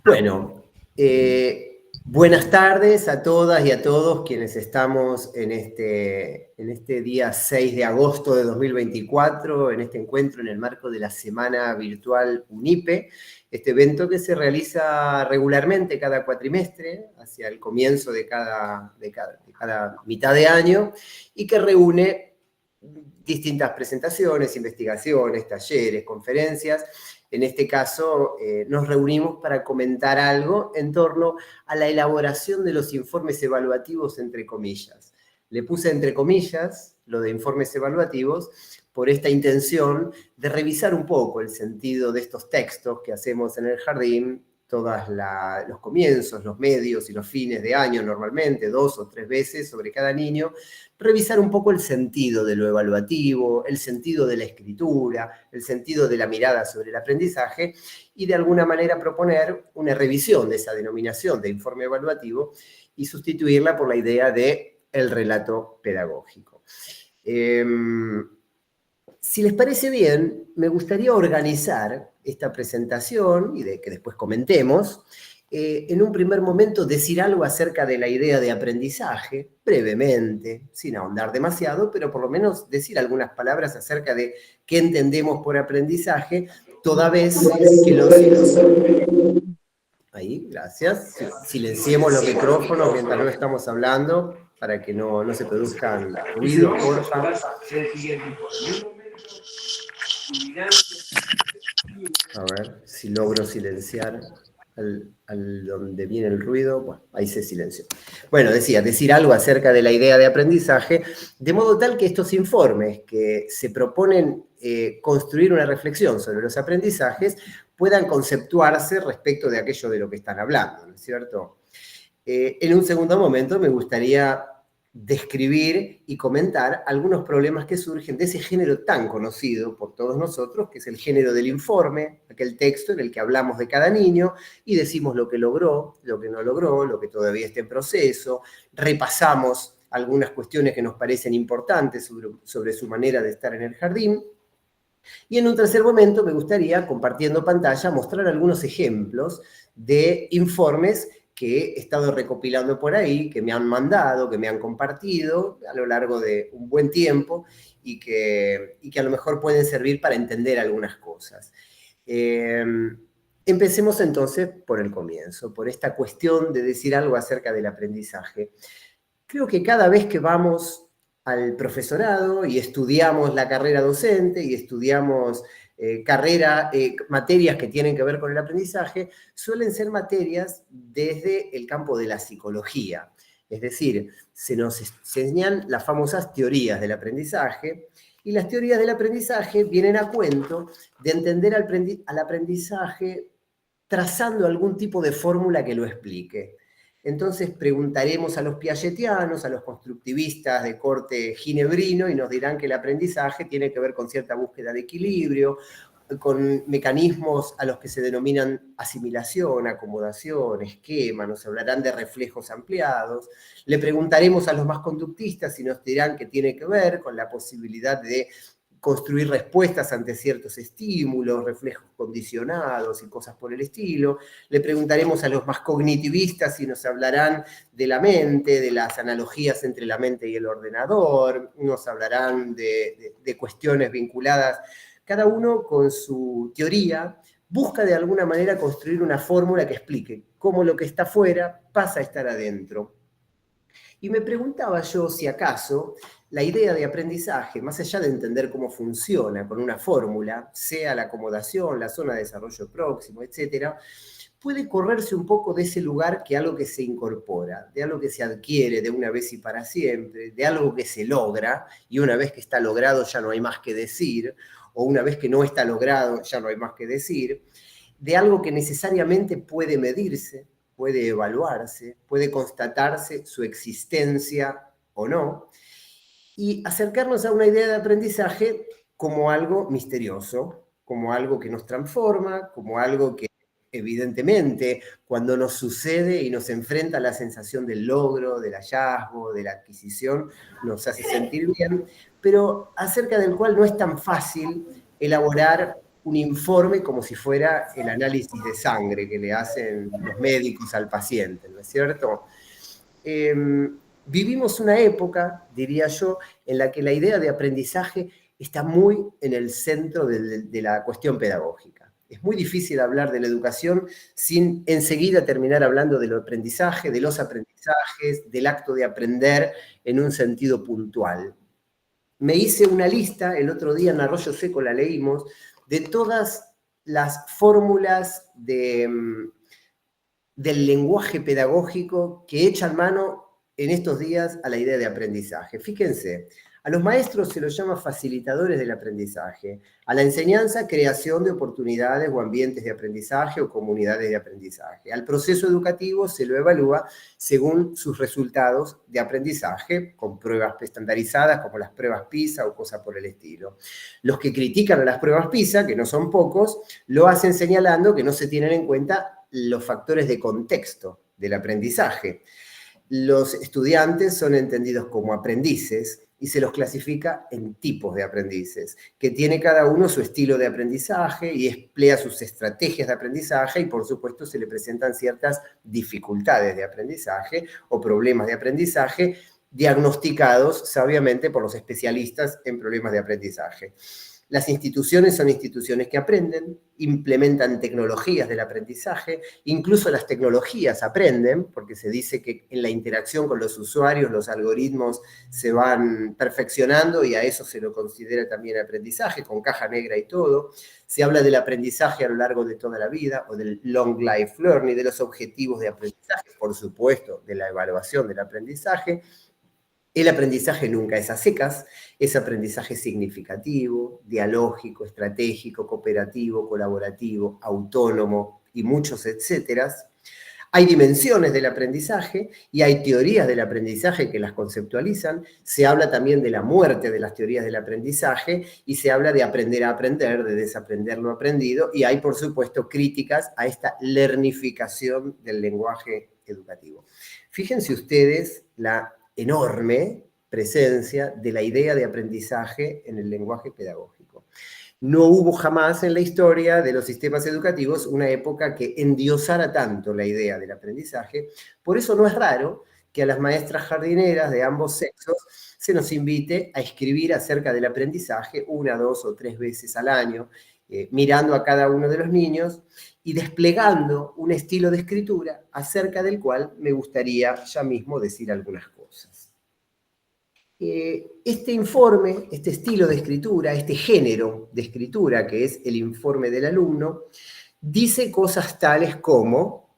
Bueno, buenas tardes a todas y a todos quienes estamos en este día 6 de agosto de 2024, en este encuentro en el marco de la Semana Virtual UNIPE, este evento que se realiza regularmente cada cuatrimestre, hacia el comienzo de cada mitad de año, y que reúne distintas presentaciones, investigaciones, talleres, conferencias. En este caso, nos reunimos para comentar algo en torno a la elaboración de los informes evaluativos, entre comillas. Le puse entre comillas lo de informes evaluativos por esta intención de revisar un poco el sentido de estos textos que hacemos en el jardín, todos los comienzos, los medios y los fines de año normalmente, 2 o 3 veces sobre cada niño, revisar un poco el sentido de lo evaluativo, el sentido de la escritura, el sentido de la mirada sobre el aprendizaje y de alguna manera proponer una revisión de esa denominación de informe evaluativo y sustituirla por la idea de el relato pedagógico. Si les parece bien, me gustaría organizar esta presentación y que después comentemos. En un primer momento decir algo acerca de la idea de aprendizaje, brevemente, sin ahondar demasiado, pero por lo menos decir algunas palabras acerca de qué entendemos por aprendizaje, toda vez que los... Ahí, gracias. Silenciemos los micrófonos mientras no estamos hablando, para que no se produzcan ruidos, porfa. A ver si logro silenciar al donde viene el ruido. Bueno, ahí se silenció. Bueno, decir algo acerca de la idea de aprendizaje, de modo tal que estos informes que se proponen construir una reflexión sobre los aprendizajes puedan conceptuarse respecto de aquello de lo que están hablando, ¿no es cierto? En un segundo momento me gustaría describir y comentar algunos problemas que surgen de ese género tan conocido por todos nosotros, que es el género del informe, aquel texto en el que hablamos de cada niño y decimos lo que logró, lo que no logró, lo que todavía está en proceso, repasamos algunas cuestiones que nos parecen importantes sobre su manera de estar en el jardín. Y en un tercer momento me gustaría, compartiendo pantalla, mostrar algunos ejemplos de informes que he estado recopilando por ahí, que me han mandado, que me han compartido a lo largo de un buen tiempo y que a lo mejor pueden servir para entender algunas cosas. Empecemos entonces por el comienzo, por esta cuestión de decir algo acerca del aprendizaje. Creo que cada vez que vamos al profesorado y estudiamos la carrera docente y estudiamos materias que tienen que ver con el aprendizaje, suelen ser materias desde el campo de la psicología. Es decir, se nos enseñan las famosas teorías del aprendizaje, y las teorías del aprendizaje vienen a cuento de entender al aprendizaje trazando algún tipo de fórmula que lo explique. Entonces preguntaremos a los piagetianos, a los constructivistas de corte ginebrino, y nos dirán que el aprendizaje tiene que ver con cierta búsqueda de equilibrio, con mecanismos a los que se denominan asimilación, acomodación, esquema, nos hablarán de reflejos ampliados. Le preguntaremos a los más conductistas y nos dirán que tiene que ver con la posibilidad de construir respuestas ante ciertos estímulos, reflejos condicionados y cosas por el estilo. Le preguntaremos a los más cognitivistas y nos hablarán de la mente, de las analogías entre la mente y el ordenador, nos hablarán de cuestiones vinculadas, cada uno con su teoría, busca de alguna manera construir una fórmula que explique cómo lo que está afuera pasa a estar adentro. Y me preguntaba yo si acaso la idea de aprendizaje, más allá de entender cómo funciona con una fórmula, sea la acomodación, la zona de desarrollo próximo, etc., puede correrse un poco de ese lugar que algo que se incorpora, de algo que se adquiere de una vez y para siempre, de algo que se logra, y una vez que está logrado ya no hay más que decir, o una vez que no está logrado ya no hay más que decir, de algo que necesariamente puede medirse, puede evaluarse, puede constatarse su existencia o no, y acercarnos a una idea de aprendizaje como algo misterioso, como algo que nos transforma, como algo que evidentemente cuando nos sucede y nos enfrenta a la sensación del logro, del hallazgo, de la adquisición, nos hace sentir bien, pero acerca del cual no es tan fácil elaborar un informe como si fuera el análisis de sangre que le hacen los médicos al paciente, ¿no es cierto? Vivimos una época, diría yo, en la que la idea de aprendizaje está muy en el centro de la cuestión pedagógica. Es muy difícil hablar de la educación sin enseguida terminar hablando del aprendizaje, de los aprendizajes, del acto de aprender en un sentido puntual. Me hice una lista, el otro día en Arroyo Seco la leímos, de todas las fórmulas del lenguaje pedagógico que echan mano en estos días a la idea de aprendizaje. Fíjense, a los maestros se los llama facilitadores del aprendizaje, a la enseñanza, creación de oportunidades o ambientes de aprendizaje o comunidades de aprendizaje. Al proceso educativo se lo evalúa según sus resultados de aprendizaje, con pruebas estandarizadas como las pruebas PISA o cosas por el estilo. Los que critican a las pruebas PISA, que no son pocos, lo hacen señalando que no se tienen en cuenta los factores de contexto del aprendizaje. Los estudiantes son entendidos como aprendices y se los clasifica en tipos de aprendices, que tiene cada uno su estilo de aprendizaje y emplea sus estrategias de aprendizaje y por supuesto se le presentan ciertas dificultades de aprendizaje o problemas de aprendizaje diagnosticados sabiamente por los especialistas en problemas de aprendizaje. Las instituciones son instituciones que aprenden, implementan tecnologías del aprendizaje, incluso las tecnologías aprenden, porque se dice que en la interacción con los usuarios los algoritmos se van perfeccionando y a eso se lo considera también aprendizaje, con caja negra y todo. Se habla del aprendizaje a lo largo de toda la vida o del long life learning, de los objetivos de aprendizaje, por supuesto, de la evaluación del aprendizaje. El aprendizaje nunca es a secas, es aprendizaje significativo, dialógico, estratégico, cooperativo, colaborativo, autónomo y muchos etcéteras. Hay dimensiones del aprendizaje y hay teorías del aprendizaje que las conceptualizan. Se habla también de la muerte de las teorías del aprendizaje y se habla de aprender a aprender, de desaprender lo aprendido. Y hay, por supuesto, críticas a esta lernificación del lenguaje educativo. Fíjense ustedes la enorme presencia de la idea de aprendizaje en el lenguaje pedagógico. No hubo jamás en la historia de los sistemas educativos una época que endiosara tanto la idea del aprendizaje. Por eso no es raro que a las maestras jardineras de ambos sexos se nos invite a escribir acerca del aprendizaje 1, 2 o 3 veces al año, mirando a cada uno de los niños y desplegando un estilo de escritura acerca del cual me gustaría ya mismo decir algunas cosas. Este informe, este estilo de escritura, este género de escritura que es el informe del alumno, dice cosas tales como,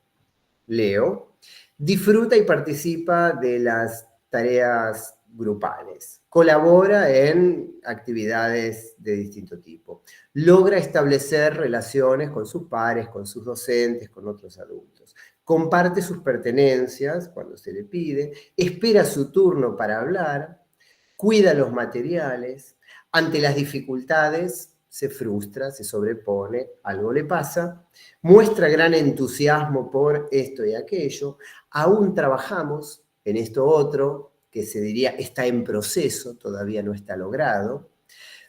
leo, disfruta y participa de las tareas grupales, colabora en actividades de distinto tipo, logra establecer relaciones con sus pares, con sus docentes, con otros adultos, comparte sus pertenencias cuando se le pide, espera su turno para hablar, cuida los materiales, ante las dificultades se frustra, se sobrepone, algo le pasa, muestra gran entusiasmo por esto y aquello, aún trabajamos en esto otro, que se diría está en proceso, todavía no está logrado.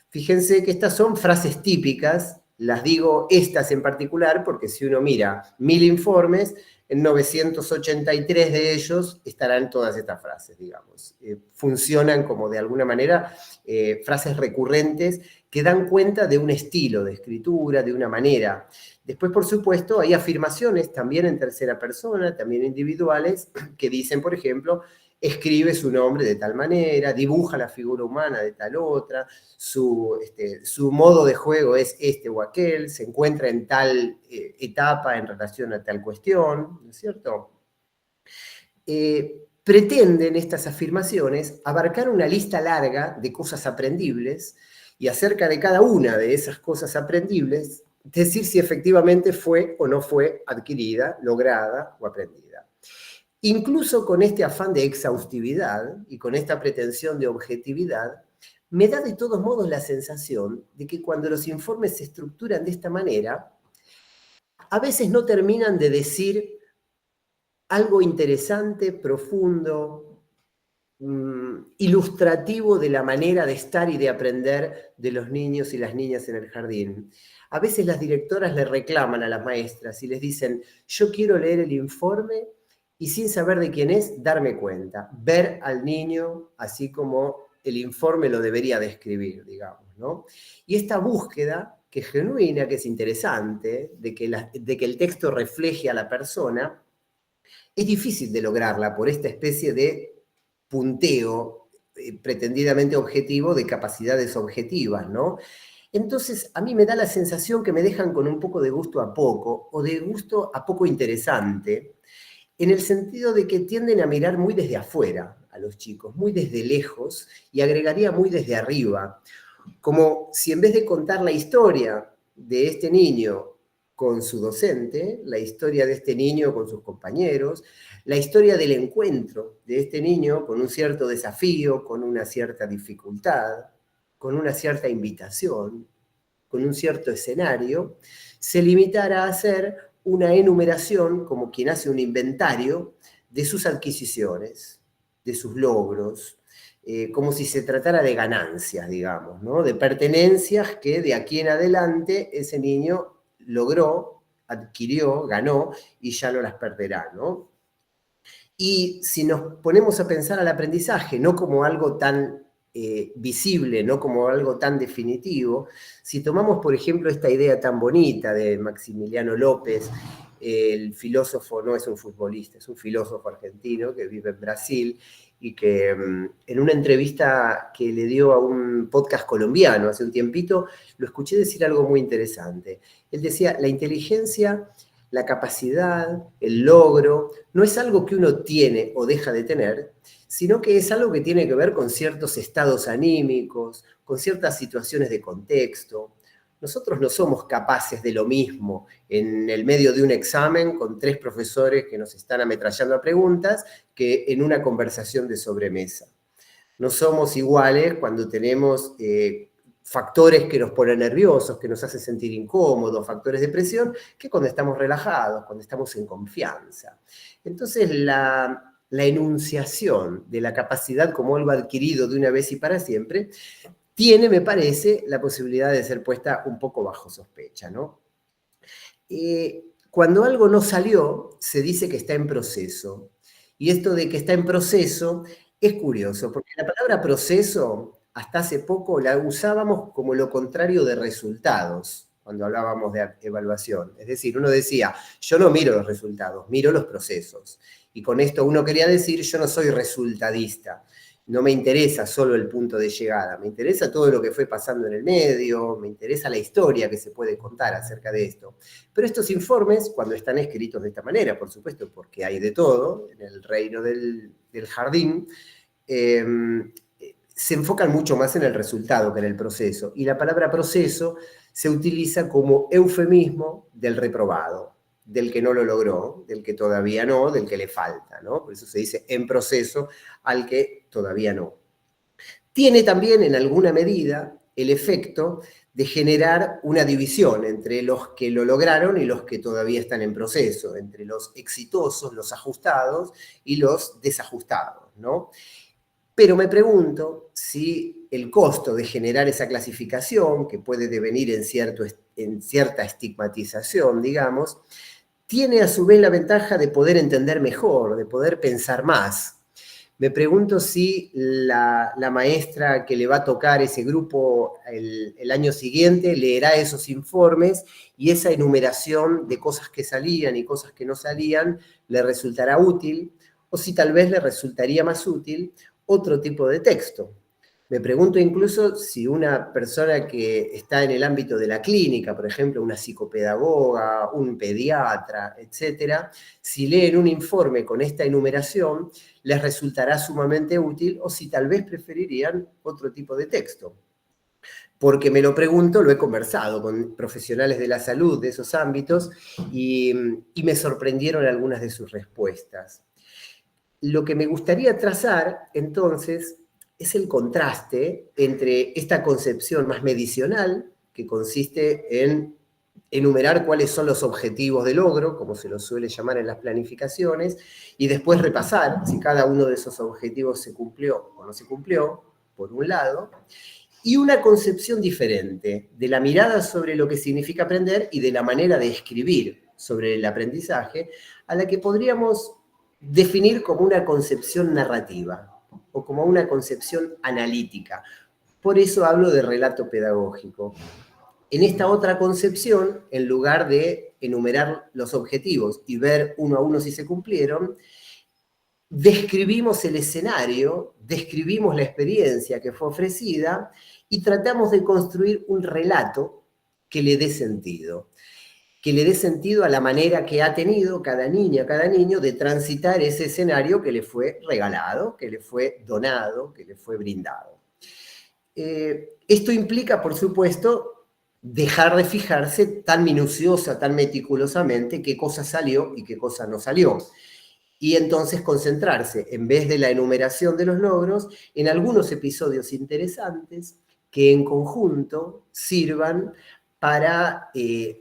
Fíjense que estas son frases típicas, las digo estas en particular porque si uno mira 1000 informes, en 983 de ellos estarán todas estas frases, digamos. Funcionan como de alguna manera frases recurrentes que dan cuenta de un estilo de escritura, de una manera. Después, por supuesto, hay afirmaciones también en tercera persona, también individuales, que dicen, por ejemplo, escribe su nombre de tal manera, dibuja la figura humana de tal otra, su modo de juego es este o aquel, se encuentra en tal etapa en relación a tal cuestión, ¿no es cierto? Pretenden estas afirmaciones abarcar una lista larga de cosas aprendibles y acerca de cada una de esas cosas aprendibles, decir si efectivamente fue o no fue adquirida, lograda o aprendida. Incluso con este afán de exhaustividad y con esta pretensión de objetividad, me da de todos modos la sensación de que cuando los informes se estructuran de esta manera, a veces no terminan de decir algo interesante, profundo, ilustrativo de la manera de estar y de aprender de los niños y las niñas en el jardín. A veces las directoras le reclaman a las maestras y les dicen, yo quiero leer el informe y sin saber de quién es, darme cuenta, ver al niño así como el informe lo debería describir, digamos, ¿no? Y esta búsqueda, que es genuina, que es interesante, de que el texto refleje a la persona, es difícil de lograrla por esta especie de punteo pretendidamente objetivo de capacidades objetivas, ¿no? Entonces, a mí me da la sensación que me dejan con un poco de gusto a poco, o de gusto a poco interesante, en el sentido de que tienden a mirar muy desde afuera a los chicos, muy desde lejos, y agregaría muy desde arriba, como si en vez de contar la historia de este niño con su docente, la historia de este niño con sus compañeros, la historia del encuentro de este niño con un cierto desafío, con una cierta dificultad, con una cierta invitación, con un cierto escenario, se limitara a hacer una enumeración, como quien hace un inventario, de sus adquisiciones, de sus logros, como si se tratara de ganancias, digamos, ¿no? De pertenencias que de aquí en adelante ese niño logró, adquirió, ganó y ya no las perderá, ¿no? Y si nos ponemos a pensar al aprendizaje, no como algo tan visible, no como algo tan definitivo, si tomamos, por ejemplo, esta idea tan bonita de Maximiliano López, el filósofo no es un futbolista, es un filósofo argentino que vive en Brasil y que en una entrevista que le dio a un podcast colombiano hace un tiempito, lo escuché decir algo muy interesante. Él decía, la inteligencia, la capacidad, el logro, no es algo que uno tiene o deja de tener, sino que es algo que tiene que ver con ciertos estados anímicos, con ciertas situaciones de contexto. Nosotros no somos capaces de lo mismo en el medio de un examen con 3 profesores que nos están ametrallando a preguntas que en una conversación de sobremesa. No somos iguales cuando tenemos factores que nos ponen nerviosos, que nos hacen sentir incómodos, factores de presión, que cuando estamos relajados, cuando estamos en confianza. Entonces, la enunciación de la capacidad como algo adquirido de una vez y para siempre, tiene, me parece, la posibilidad de ser puesta un poco bajo sospecha, ¿no? Cuando algo no salió, se dice que está en proceso. Y esto de que está en proceso es curioso, porque la palabra proceso, hasta hace poco la usábamos como lo contrario de resultados, cuando hablábamos de evaluación. Es decir, uno decía, yo no miro los resultados, miro los procesos. Y con esto uno quería decir, yo no soy resultadista. No me interesa solo el punto de llegada, me interesa todo lo que fue pasando en el medio, me interesa la historia que se puede contar acerca de esto. Pero estos informes, cuando están escritos de esta manera, por supuesto, porque hay de todo en el reino del jardín, se enfocan mucho más en el resultado que en el proceso. Y la palabra proceso se utiliza como eufemismo del reprobado, del que no lo logró, del que todavía no, del que le falta, ¿no? Por eso se dice en proceso al que todavía no. Tiene también, en alguna medida, el efecto de generar una división entre los que lo lograron y los que todavía están en proceso, entre los exitosos, los ajustados y los desajustados, ¿no? Pero me pregunto si el costo de generar esa clasificación, que puede devenir en cierta estigmatización, digamos, tiene a su vez la ventaja de poder entender mejor, de poder pensar más. Me pregunto si la maestra que le va a tocar ese grupo el año siguiente leerá esos informes y esa enumeración de cosas que salían y cosas que no salían le resultará útil, o si tal vez le resultaría más útil otro tipo de texto. Me pregunto incluso si una persona que está en el ámbito de la clínica, por ejemplo, una psicopedagoga, un pediatra, etcétera, si leen un informe con esta enumeración, les resultará sumamente útil o si tal vez preferirían otro tipo de texto. Porque me lo pregunto, lo he conversado con profesionales de la salud de esos ámbitos y me sorprendieron algunas de sus respuestas. Lo que me gustaría trazar, entonces, es el contraste entre esta concepción más medicinal, que consiste en enumerar cuáles son los objetivos de logro, como se los suele llamar en las planificaciones, y después repasar si cada uno de esos objetivos se cumplió o no se cumplió, por un lado, y una concepción diferente de la mirada sobre lo que significa aprender y de la manera de escribir sobre el aprendizaje, a la que podríamos definir como una concepción narrativa o como una concepción analítica. Por eso hablo de relato pedagógico. En esta otra concepción, en lugar de enumerar los objetivos y ver uno a uno si se cumplieron, describimos el escenario, describimos la experiencia que fue ofrecida y tratamos de construir un relato que le dé sentido. Que le dé sentido a la manera que ha tenido cada niña, cada niño de transitar ese escenario que le fue regalado, que le fue donado, que le fue brindado. Esto implica, por supuesto, dejar de fijarse tan minuciosa, tan meticulosamente qué cosa salió y qué cosa no salió. Y entonces concentrarse, en vez de la enumeración de los logros, en algunos episodios interesantes que en conjunto sirvan para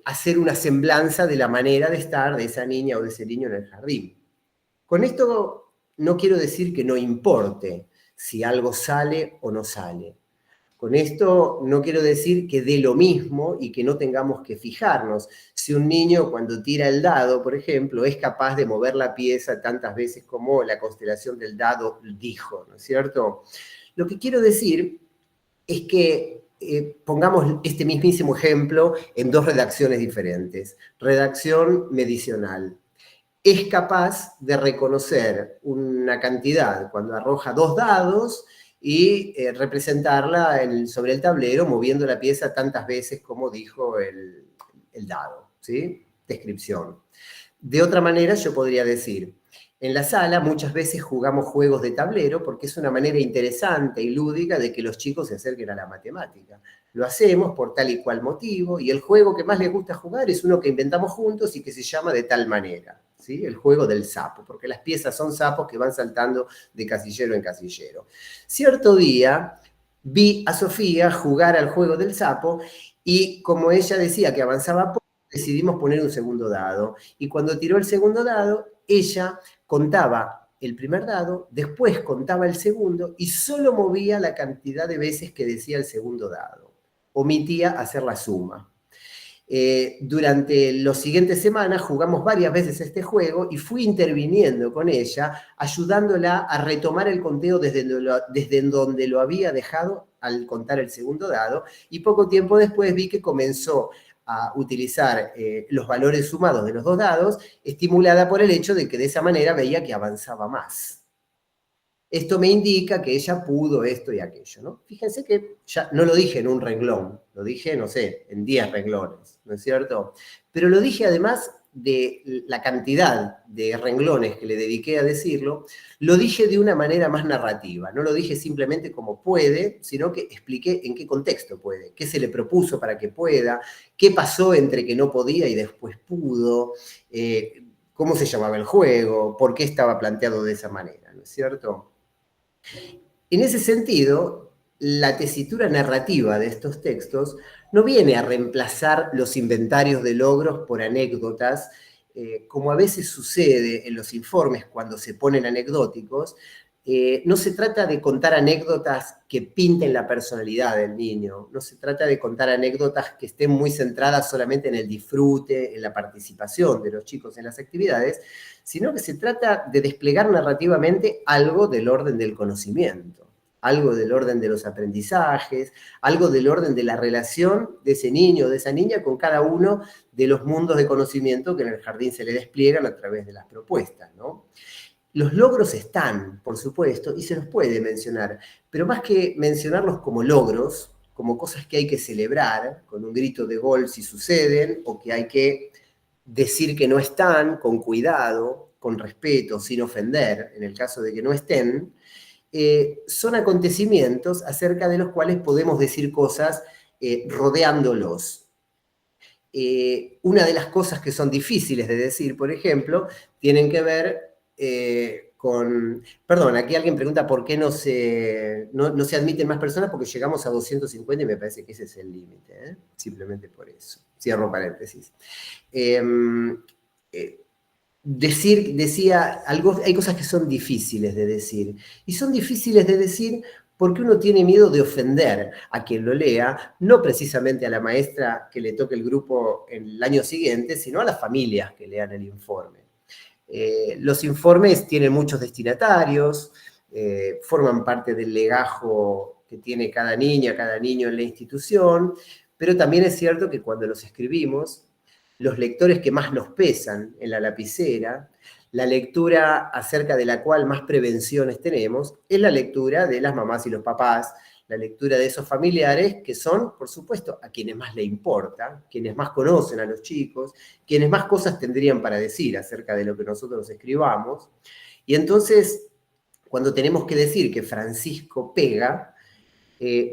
hacer una semblanza de la manera de estar de esa niña o de ese niño en el jardín. Con esto no quiero decir que no importe si algo sale o no sale. Con esto no quiero decir que dé lo mismo y que no tengamos que fijarnos. Si un niño cuando tira el dado, por ejemplo, es capaz de mover la pieza tantas veces como la constelación del dado dijo, ¿no es cierto? Lo que quiero decir es que pongamos este mismísimo ejemplo en dos redacciones diferentes. Redacción medicional. Es capaz de reconocer una cantidad cuando arroja dos dados y representarla sobre el tablero moviendo la pieza tantas veces como dijo el dado, ¿sí? Descripción. De otra manera yo podría decir, en la sala muchas veces jugamos juegos de tablero porque es una manera interesante y lúdica de que los chicos se acerquen a la matemática. Lo hacemos por tal y cual motivo y el juego que más les gusta jugar es uno que inventamos juntos y que se llama de tal manera, ¿sí? El juego del sapo, porque las piezas son sapos que van saltando de casillero en casillero. Cierto día vi a Sofía jugar al juego del sapo y como ella decía que avanzaba poco, decidimos poner un segundo dado. Y cuando tiró el segundo dado, ella contaba el primer dado, después contaba el segundo y solo movía la cantidad de veces que decía el segundo dado. Omitía hacer la suma. Durante las siguientes semanas jugamos varias veces este juego y fui interviniendo con ella, ayudándola a retomar el conteo desde donde lo había dejado al contar el segundo dado, y poco tiempo después vi que comenzó a utilizar los valores sumados de los dos dados, estimulada por el hecho de que de esa manera veía que avanzaba más. Esto me indica que ella pudo esto y aquello, ¿no? Fíjense que ya no lo dije en un renglón, lo dije, no sé, en 10 renglones, ¿no es cierto? Pero lo dije además de la cantidad de renglones que le dediqué a decirlo, lo dije de una manera más narrativa, no lo dije simplemente como puede, sino que expliqué en qué contexto puede, qué se le propuso para que pueda, qué pasó entre que no podía y después pudo, cómo se llamaba el juego, por qué estaba planteado de esa manera, ¿no es cierto? En ese sentido, la tesitura narrativa de estos textos no viene a reemplazar los inventarios de logros por anécdotas, como a veces sucede en los informes cuando se ponen anecdóticos. No se trata de contar anécdotas que pinten la personalidad del niño, no se trata de contar anécdotas que estén muy centradas solamente en el disfrute, en la participación de los chicos en las actividades, sino que se trata de desplegar narrativamente algo del orden del conocimiento, algo del orden de los aprendizajes, algo del orden de la relación de ese niño o de esa niña con cada uno de los mundos de conocimiento que en el jardín se le despliegan a través de las propuestas, ¿no? Los logros están, por supuesto, y se los puede mencionar, pero más que mencionarlos como logros, como cosas que hay que celebrar, con un grito de gol si suceden, o que hay que decir que no están, con cuidado, con respeto, sin ofender, en el caso de que no estén, son acontecimientos acerca de los cuales podemos decir cosas rodeándolos. Una de las cosas que son difíciles de decir, por ejemplo, tienen que ver Perdón, aquí alguien pregunta por qué no se admiten más personas, porque llegamos a 250 y me parece que ese es el límite, ¿eh? Simplemente por eso. Cierro paréntesis. Decía, hay cosas que son difíciles de decir. Y son difíciles de decir porque uno tiene miedo de ofender a quien lo lea, no precisamente a la maestra que le toque el grupo el año siguiente, sino a las familias que lean el informe. Los informes tienen muchos destinatarios, forman parte del legajo que tiene cada niña, cada niño en la institución, pero también es cierto que cuando los escribimos, los lectores que más nos pesan en la lapicera, la lectura acerca de la cual más prevenciones tenemos, es la lectura de las mamás y los papás, la lectura de esos familiares que son, por supuesto, a quienes más le importa, quienes más conocen a los chicos, quienes más cosas tendrían para decir acerca de lo que nosotros escribamos. Y entonces, cuando tenemos que decir que Francisco pega,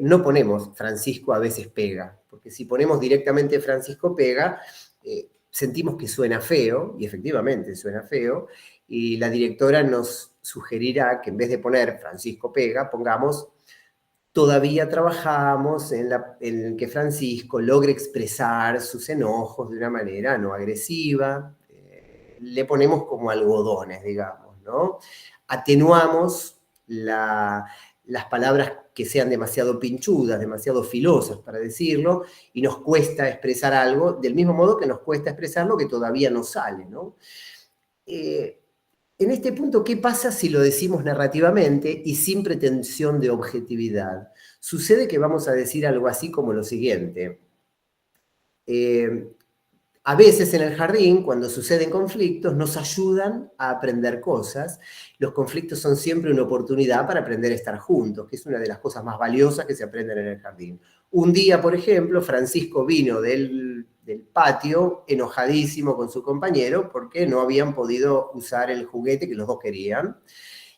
no ponemos Francisco a veces pega, porque si ponemos directamente Francisco pega, sentimos que suena feo, y efectivamente suena feo, y la directora nos sugerirá que en vez de poner Francisco pega, pongamos todavía trabajamos en que Francisco logre expresar sus enojos de una manera no agresiva. Le ponemos como algodones, digamos, ¿no? Atenuamos las palabras que sean demasiado pinchudas, demasiado filosas para decirlo, y nos cuesta expresar algo, del mismo modo que nos cuesta expresar lo que todavía no sale, ¿no? En este punto, ¿qué pasa si lo decimos narrativamente y sin pretensión de objetividad? Sucede que vamos a decir algo así como lo siguiente. A veces en el jardín, cuando suceden conflictos, nos ayudan a aprender cosas. Los conflictos son siempre una oportunidad para aprender a estar juntos, que es una de las cosas más valiosas que se aprenden en el jardín. Un día, por ejemplo, Francisco vino del patio enojadísimo con su compañero porque no habían podido usar el juguete que los dos querían.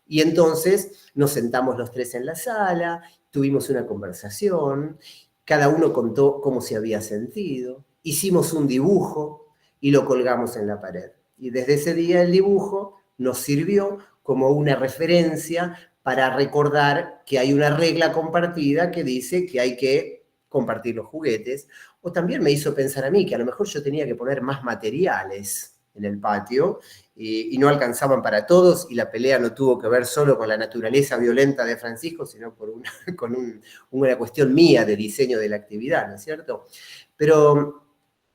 Y entonces nos sentamos los tres en la sala, tuvimos una conversación, cada uno contó cómo se había sentido, hicimos un dibujo y lo colgamos en la pared. Y desde ese día el dibujo nos sirvió como una referencia para recordar que hay una regla compartida que dice que hay que compartir los juguetes. O también me hizo pensar a mí que a lo mejor yo tenía que poner más materiales en el patio y no alcanzaban para todos, y la pelea no tuvo que ver solo con la naturaleza violenta de Francisco, sino con una cuestión mía de diseño de la actividad, ¿no es cierto? Pero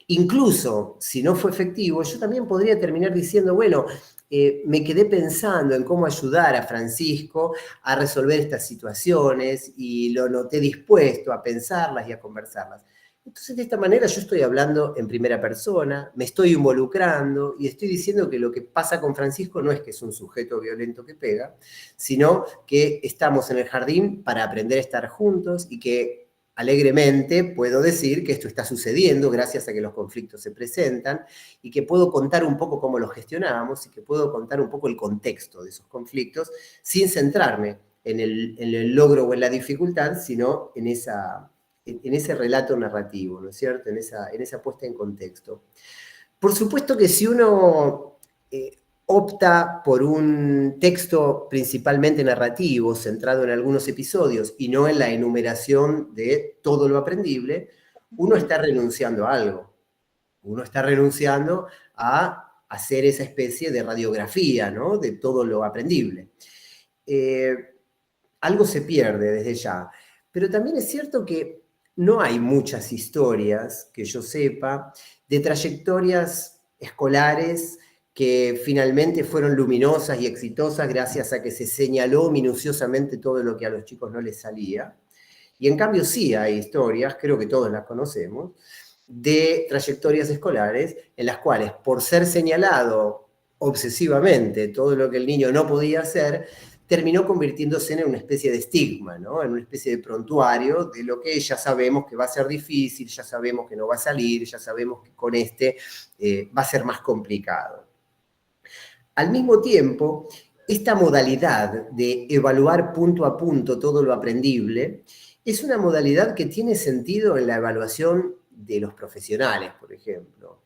incluso si no fue efectivo, yo también podría terminar diciendo, bueno, me quedé pensando en cómo ayudar a Francisco a resolver estas situaciones y lo noté dispuesto a pensarlas y a conversarlas. Entonces, de esta manera yo estoy hablando en primera persona, me estoy involucrando y estoy diciendo que lo que pasa con Francisco no es que es un sujeto violento que pega, sino que estamos en el jardín para aprender a estar juntos y que alegremente puedo decir que esto está sucediendo gracias a que los conflictos se presentan y que puedo contar un poco cómo los gestionamos y que puedo contar un poco el contexto de esos conflictos sin centrarme en el logro o en la dificultad, sino en ese relato narrativo, ¿no es cierto? En esa puesta en contexto. Por supuesto que si uno opta por un texto principalmente narrativo, centrado en algunos episodios y no en la enumeración de todo lo aprendible, uno está renunciando a algo. Uno está renunciando a hacer esa especie de radiografía, ¿no? De todo lo aprendible. Algo se pierde desde ya. Pero también es cierto que no hay muchas historias, que yo sepa, de trayectorias escolares que finalmente fueron luminosas y exitosas gracias a que se señaló minuciosamente todo lo que a los chicos no les salía. Y en cambio sí hay historias, creo que todos las conocemos, de trayectorias escolares en las cuales, por ser señalado obsesivamente todo lo que el niño no podía hacer, terminó convirtiéndose en una especie de estigma, ¿no? En una especie de prontuario de lo que ya sabemos que va a ser difícil, ya sabemos que no va a salir, ya sabemos que con va a ser más complicado. Al mismo tiempo, esta modalidad de evaluar punto a punto todo lo aprendible es una modalidad que tiene sentido en la evaluación de los profesionales, por ejemplo.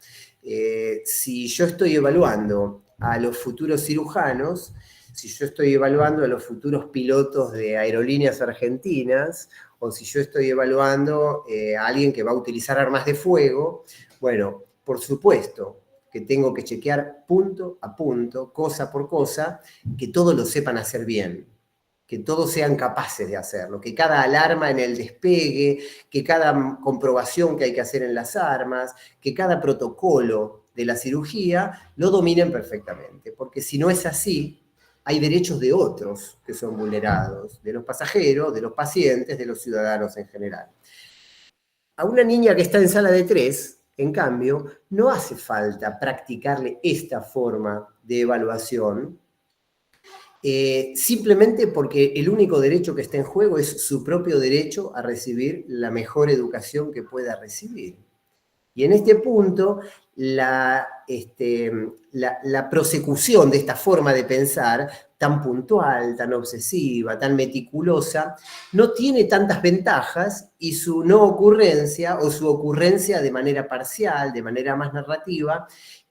Si yo estoy evaluando a los futuros cirujanos, si yo estoy evaluando a los futuros pilotos de aerolíneas argentinas, o si yo estoy evaluando a alguien que va a utilizar armas de fuego, bueno, por supuesto que tengo que chequear punto a punto, cosa por cosa, que todos lo sepan hacer bien, que todos sean capaces de hacerlo, que cada alarma en el despegue, que cada comprobación que hay que hacer en las armas, que cada protocolo de la cirugía lo dominen perfectamente, porque si no es así, hay derechos de otros que son vulnerados, de los pasajeros, de los pacientes, de los ciudadanos en general. A una niña que está en sala de 3, en cambio, no hace falta practicarle esta forma de evaluación, simplemente porque el único derecho que está en juego es su propio derecho a recibir la mejor educación que pueda recibir. Y en este punto, la prosecución de esta forma de pensar, tan puntual, tan obsesiva, tan meticulosa, no tiene tantas ventajas y su no ocurrencia o su ocurrencia de manera parcial, de manera más narrativa,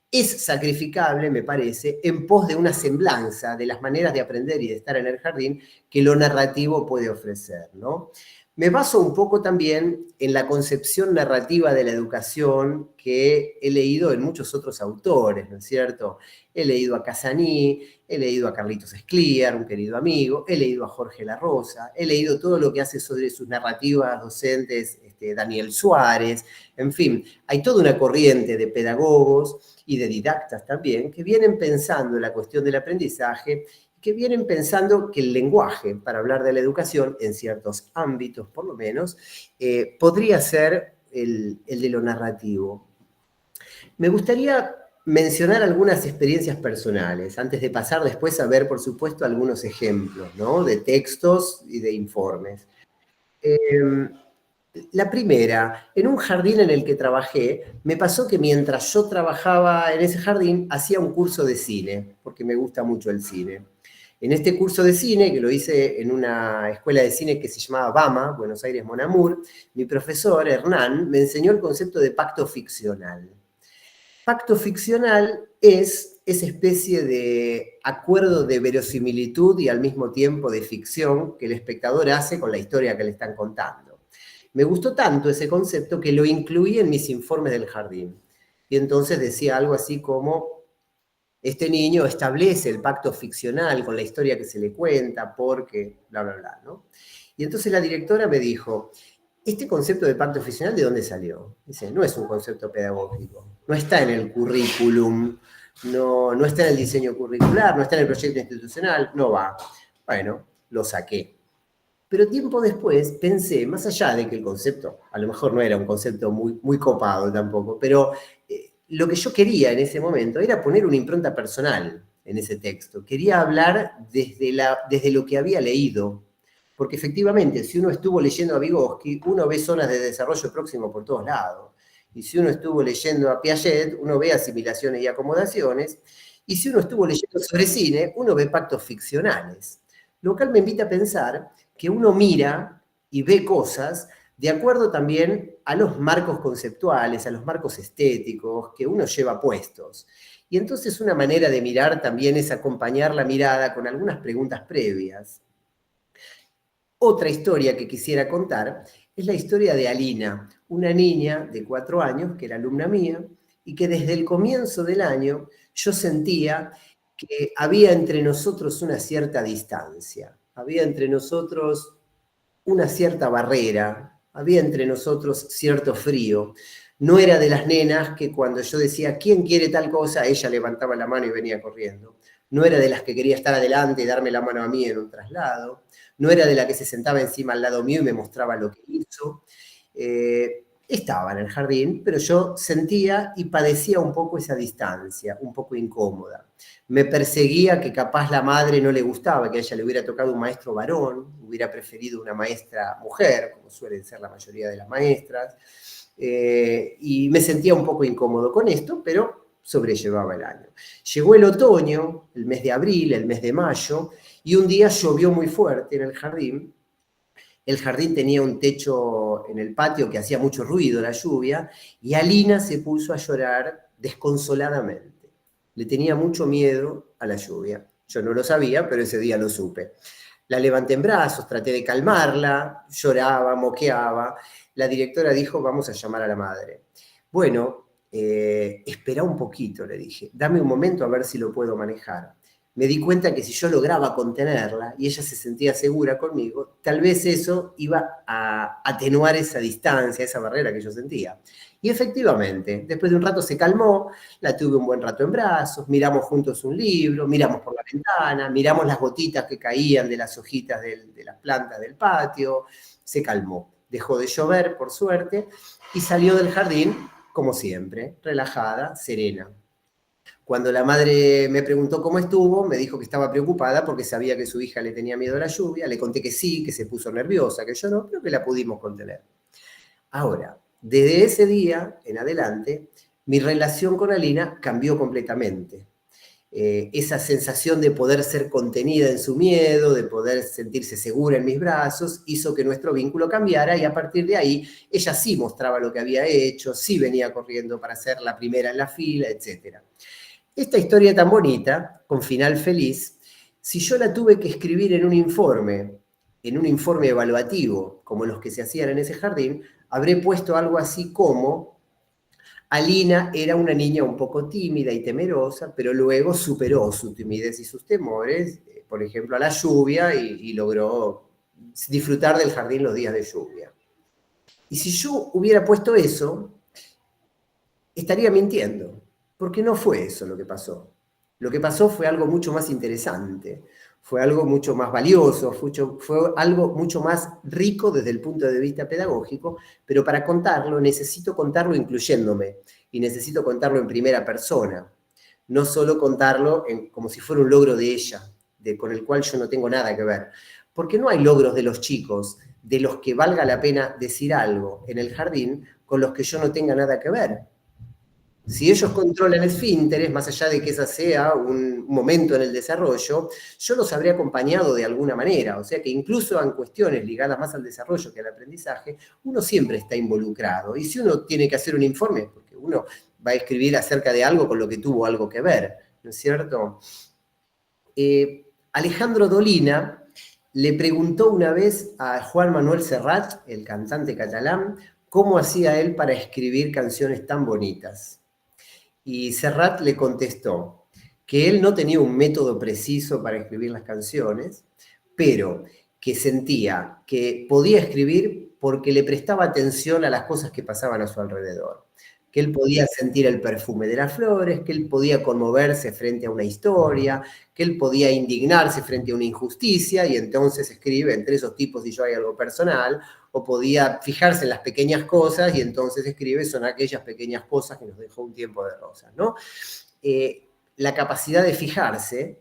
es sacrificable, me parece, en pos de una semblanza de las maneras de aprender y de estar en el jardín que lo narrativo puede ofrecer, ¿no? Me baso un poco también en la concepción narrativa de la educación que he leído en muchos otros autores, ¿no es cierto? He leído a Casani, he leído a Carlitos Escliar, un querido amigo, he leído a Jorge La Rosa, he leído todo lo que hace sobre sus narrativas docentes Daniel Suárez, en fin, hay toda una corriente de pedagogos y de didactas también que vienen pensando en la cuestión del aprendizaje, que vienen pensando que el lenguaje, para hablar de la educación, en ciertos ámbitos por lo menos, podría ser el de lo narrativo. Me gustaría mencionar algunas experiencias personales, antes de pasar después a ver, por supuesto, algunos ejemplos, ¿no? De textos y de informes. La primera, en un jardín en el que trabajé, me pasó que mientras yo trabajaba en ese jardín, hacía un curso de cine, porque me gusta mucho el cine. En este curso de cine, que lo hice en una escuela de cine que se llamaba BAMA, Buenos Aires Mon Amour, mi profesor, Hernán, me enseñó el concepto de pacto ficcional. Pacto ficcional es esa especie de acuerdo de verosimilitud y al mismo tiempo de ficción que el espectador hace con la historia que le están contando. Me gustó tanto ese concepto que lo incluí en mis informes del jardín. Y entonces decía algo así como, este niño establece el pacto ficcional con la historia que se le cuenta porque, bla, bla, bla, ¿no? Y entonces la directora me dijo, ¿este concepto de pacto ficcional de dónde salió? Dice, no es un concepto pedagógico, no está en el currículum, no está en el diseño curricular, no está en el proyecto institucional, no va. Bueno, lo saqué. Pero tiempo después pensé, más allá de que el concepto, a lo mejor no era un concepto muy copado tampoco, pero lo que yo quería en ese momento era poner una impronta personal en ese texto. Quería hablar desde lo que había leído. Porque efectivamente, si uno estuvo leyendo a Vygotsky, uno ve zonas de desarrollo próximo por todos lados. Y si uno estuvo leyendo a Piaget, uno ve asimilaciones y acomodaciones. Y si uno estuvo leyendo sobre cine, uno ve pactos ficcionales. Lo cual me invita a pensar que uno mira y ve cosas de acuerdo también a los marcos conceptuales, a los marcos estéticos que uno lleva puestos. Y entonces una manera de mirar también es acompañar la mirada con algunas preguntas previas. Otra historia que quisiera contar es la historia de Alina, una niña de 4 años que era alumna mía y que desde el comienzo del año yo sentía que había entre nosotros una cierta distancia, había entre nosotros una cierta barrera, había entre nosotros cierto frío. No era de las nenas que cuando yo decía, ¿quién quiere tal cosa?, ella levantaba la mano y venía corriendo. No era de las que quería estar adelante y darme la mano a mí en un traslado. No era de la que se sentaba encima al lado mío y me mostraba lo que hizo. Estaba en el jardín, pero yo sentía y padecía un poco esa distancia, un poco incómoda. Me perseguía que capaz la madre no le gustaba, que a ella le hubiera tocado un maestro varón, hubiera preferido una maestra mujer, como suelen ser la mayoría de las maestras, y me sentía un poco incómodo con esto, pero sobrellevaba el año. Llegó el otoño, el mes de abril, el mes de mayo, y un día llovió muy fuerte en el jardín. El jardín tenía un techo en el patio que hacía mucho ruido la lluvia, y Alina se puso a llorar desconsoladamente. le tenía mucho miedo a la lluvia. Yo no lo sabía, pero ese día lo supe. La levanté en brazos, traté de calmarla, lloraba, moqueaba. La directora dijo, vamos a llamar a la madre. Bueno, espera un poquito, le dije, dame un momento a ver si lo puedo manejar. Me di cuenta que si yo lograba contenerla y ella se sentía segura conmigo, tal vez eso iba a atenuar esa distancia, esa barrera que yo sentía. Y efectivamente, después de un rato se calmó, la tuve un buen rato en brazos, miramos juntos un libro, miramos por la ventana, miramos las gotitas que caían de las hojitas de las plantas del patio, se calmó. Dejó de llover, por suerte, y salió del jardín, como siempre, relajada, serena. Cuando la madre me preguntó cómo estuvo, me dijo que estaba preocupada porque sabía que su hija le tenía miedo a la lluvia. Le conté que sí, que se puso nerviosa, que yo no, pero que la pudimos contener. Ahora, desde ese día en adelante, mi relación con Alina cambió completamente. Esa sensación de poder ser contenida en su miedo, de poder sentirse segura en mis brazos, hizo que nuestro vínculo cambiara y a partir de ahí ella sí mostraba lo que había hecho, sí venía corriendo para ser la primera en la fila, etc. Esta historia tan bonita, con final feliz, si yo la tuve que escribir en un informe evaluativo, como los que se hacían en ese jardín, habré puesto algo así como: Alina era una niña un poco tímida y temerosa, pero luego superó su timidez y sus temores, por ejemplo, a la lluvia, y logró disfrutar del jardín los días de lluvia. Y si yo hubiera puesto eso, estaría mintiendo, porque no fue eso lo que pasó. Lo que pasó fue algo mucho más interesante, fue algo mucho más valioso, fue algo mucho más rico desde el punto de vista pedagógico, pero para contarlo necesito contarlo incluyéndome y necesito contarlo en primera persona, no solo contarlo como si fuera un logro de ella, con el cual yo no tengo nada que ver. Porque no hay logros de los chicos de los que valga la pena decir algo en el jardín con los que yo no tenga nada que ver. Si ellos controlan esfínteres, más allá de que esa sea un momento en el desarrollo, yo los habré acompañado de alguna manera. O sea que incluso en cuestiones ligadas más al desarrollo que al aprendizaje, uno siempre está involucrado. Y si uno tiene que hacer un informe, porque uno va a escribir acerca de algo con lo que tuvo algo que ver, ¿no es cierto? Alejandro Dolina le preguntó una vez a Juan Manuel Serrat, el cantante catalán, cómo hacía él para escribir canciones tan bonitas. Y Serrat le contestó que él no tenía un método preciso para escribir las canciones, pero que sentía que podía escribir porque le prestaba atención a las cosas que pasaban a su alrededor, que él podía sentir el perfume de las flores, que él podía conmoverse frente a una historia, que él podía indignarse frente a una injusticia, y entonces escribe: entre esos tipos y yo hay algo personal, o podía fijarse en las pequeñas cosas, y entonces escribe: son aquellas pequeñas cosas que nos dejó un tiempo de rosas, ¿no? La capacidad de fijarse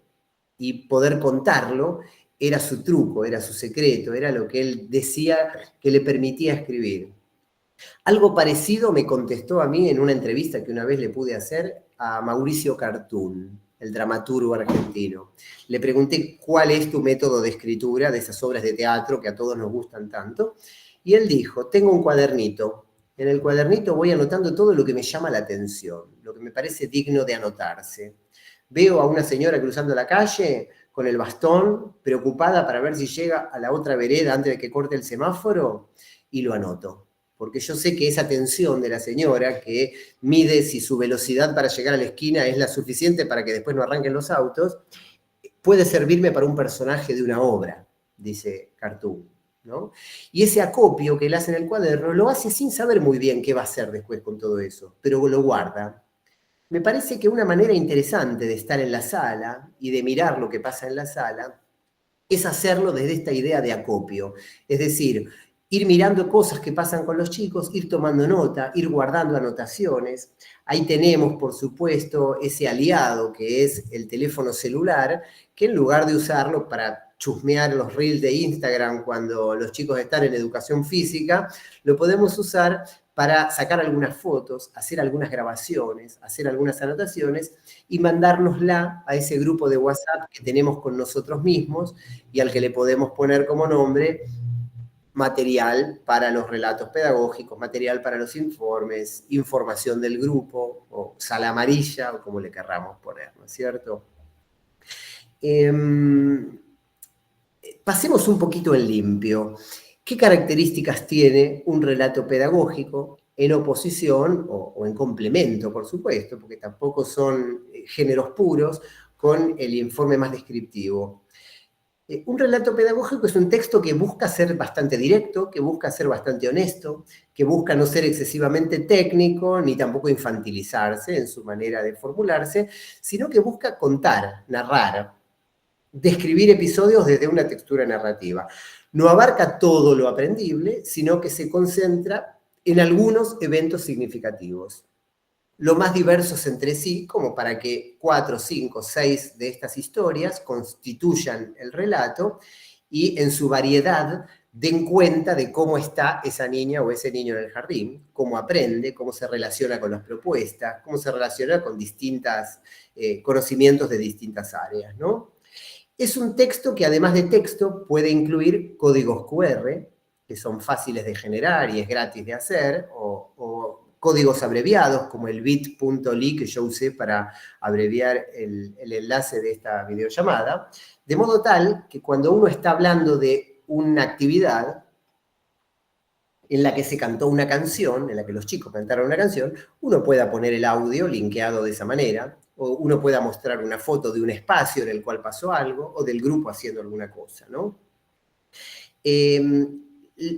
y poder contarlo era su truco, era su secreto, era lo que él decía que le permitía escribir. Algo parecido me contestó a mí en una entrevista que una vez le pude hacer a Mauricio Cartún, el dramaturgo argentino. Le pregunté cuál es tu método de escritura de esas obras de teatro que a todos nos gustan tanto, y él dijo: tengo un cuadernito. En el cuadernito voy anotando todo lo que me llama la atención, lo que me parece digno de anotarse. Veo a una señora cruzando la calle con el bastón, preocupada para ver si llega a la otra vereda antes de que corte el semáforo, y lo anoto. Porque yo sé que esa tensión de la señora, que mide si su velocidad para llegar a la esquina es la suficiente para que después no arranquen los autos, puede servirme para un personaje de una obra, dice Cartoon, ¿no? Y ese acopio que él hace en el cuaderno lo hace sin saber muy bien qué va a hacer después con todo eso, pero lo guarda. Me parece que una manera interesante de estar en la sala y de mirar lo que pasa en la sala es hacerlo desde esta idea de acopio. Es decir, ir mirando cosas que pasan con los chicos, ir tomando nota, ir guardando anotaciones. Ahí tenemos, por supuesto, ese aliado que es el teléfono celular, que en lugar de usarlo para chusmear los reels de Instagram cuando los chicos están en educación física, lo podemos usar para sacar algunas fotos, hacer algunas grabaciones, hacer algunas anotaciones y mandárnosla a ese grupo de WhatsApp que tenemos con nosotros mismos y al que le podemos poner como nombre material para los relatos pedagógicos, material para los informes, información del grupo, o sala amarilla, o como le querramos poner, ¿no es cierto? Pasemos un poquito en limpio. ¿Qué características tiene un relato pedagógico en oposición o en complemento, por supuesto, porque tampoco son géneros puros, con el informe más descriptivo? Un relato pedagógico es un texto que busca ser bastante directo, que busca ser bastante honesto, que busca no ser excesivamente técnico, ni tampoco infantilizarse en su manera de formularse, sino que busca contar, narrar, describir episodios desde una textura narrativa. No abarca todo lo aprendible, sino que se concentra en algunos eventos significativos, lo más diversos entre sí, como para que 4, 5, 6 de estas historias constituyan el relato y en su variedad den cuenta de cómo está esa niña o ese niño en el jardín, cómo aprende, cómo se relaciona con las propuestas, cómo se relaciona con distintos conocimientos de distintas áreas, ¿no? Es un texto que además de texto puede incluir códigos QR, que son fáciles de generar y es gratis de hacer, o códigos abreviados como el bit.ly que yo usé para abreviar el enlace de esta videollamada, de modo tal que cuando uno está hablando de una actividad en la que se cantó una canción, en la que los chicos cantaron una canción, uno pueda poner el audio linkeado de esa manera, o uno pueda mostrar una foto de un espacio en el cual pasó algo, o del grupo haciendo alguna cosa, ¿no?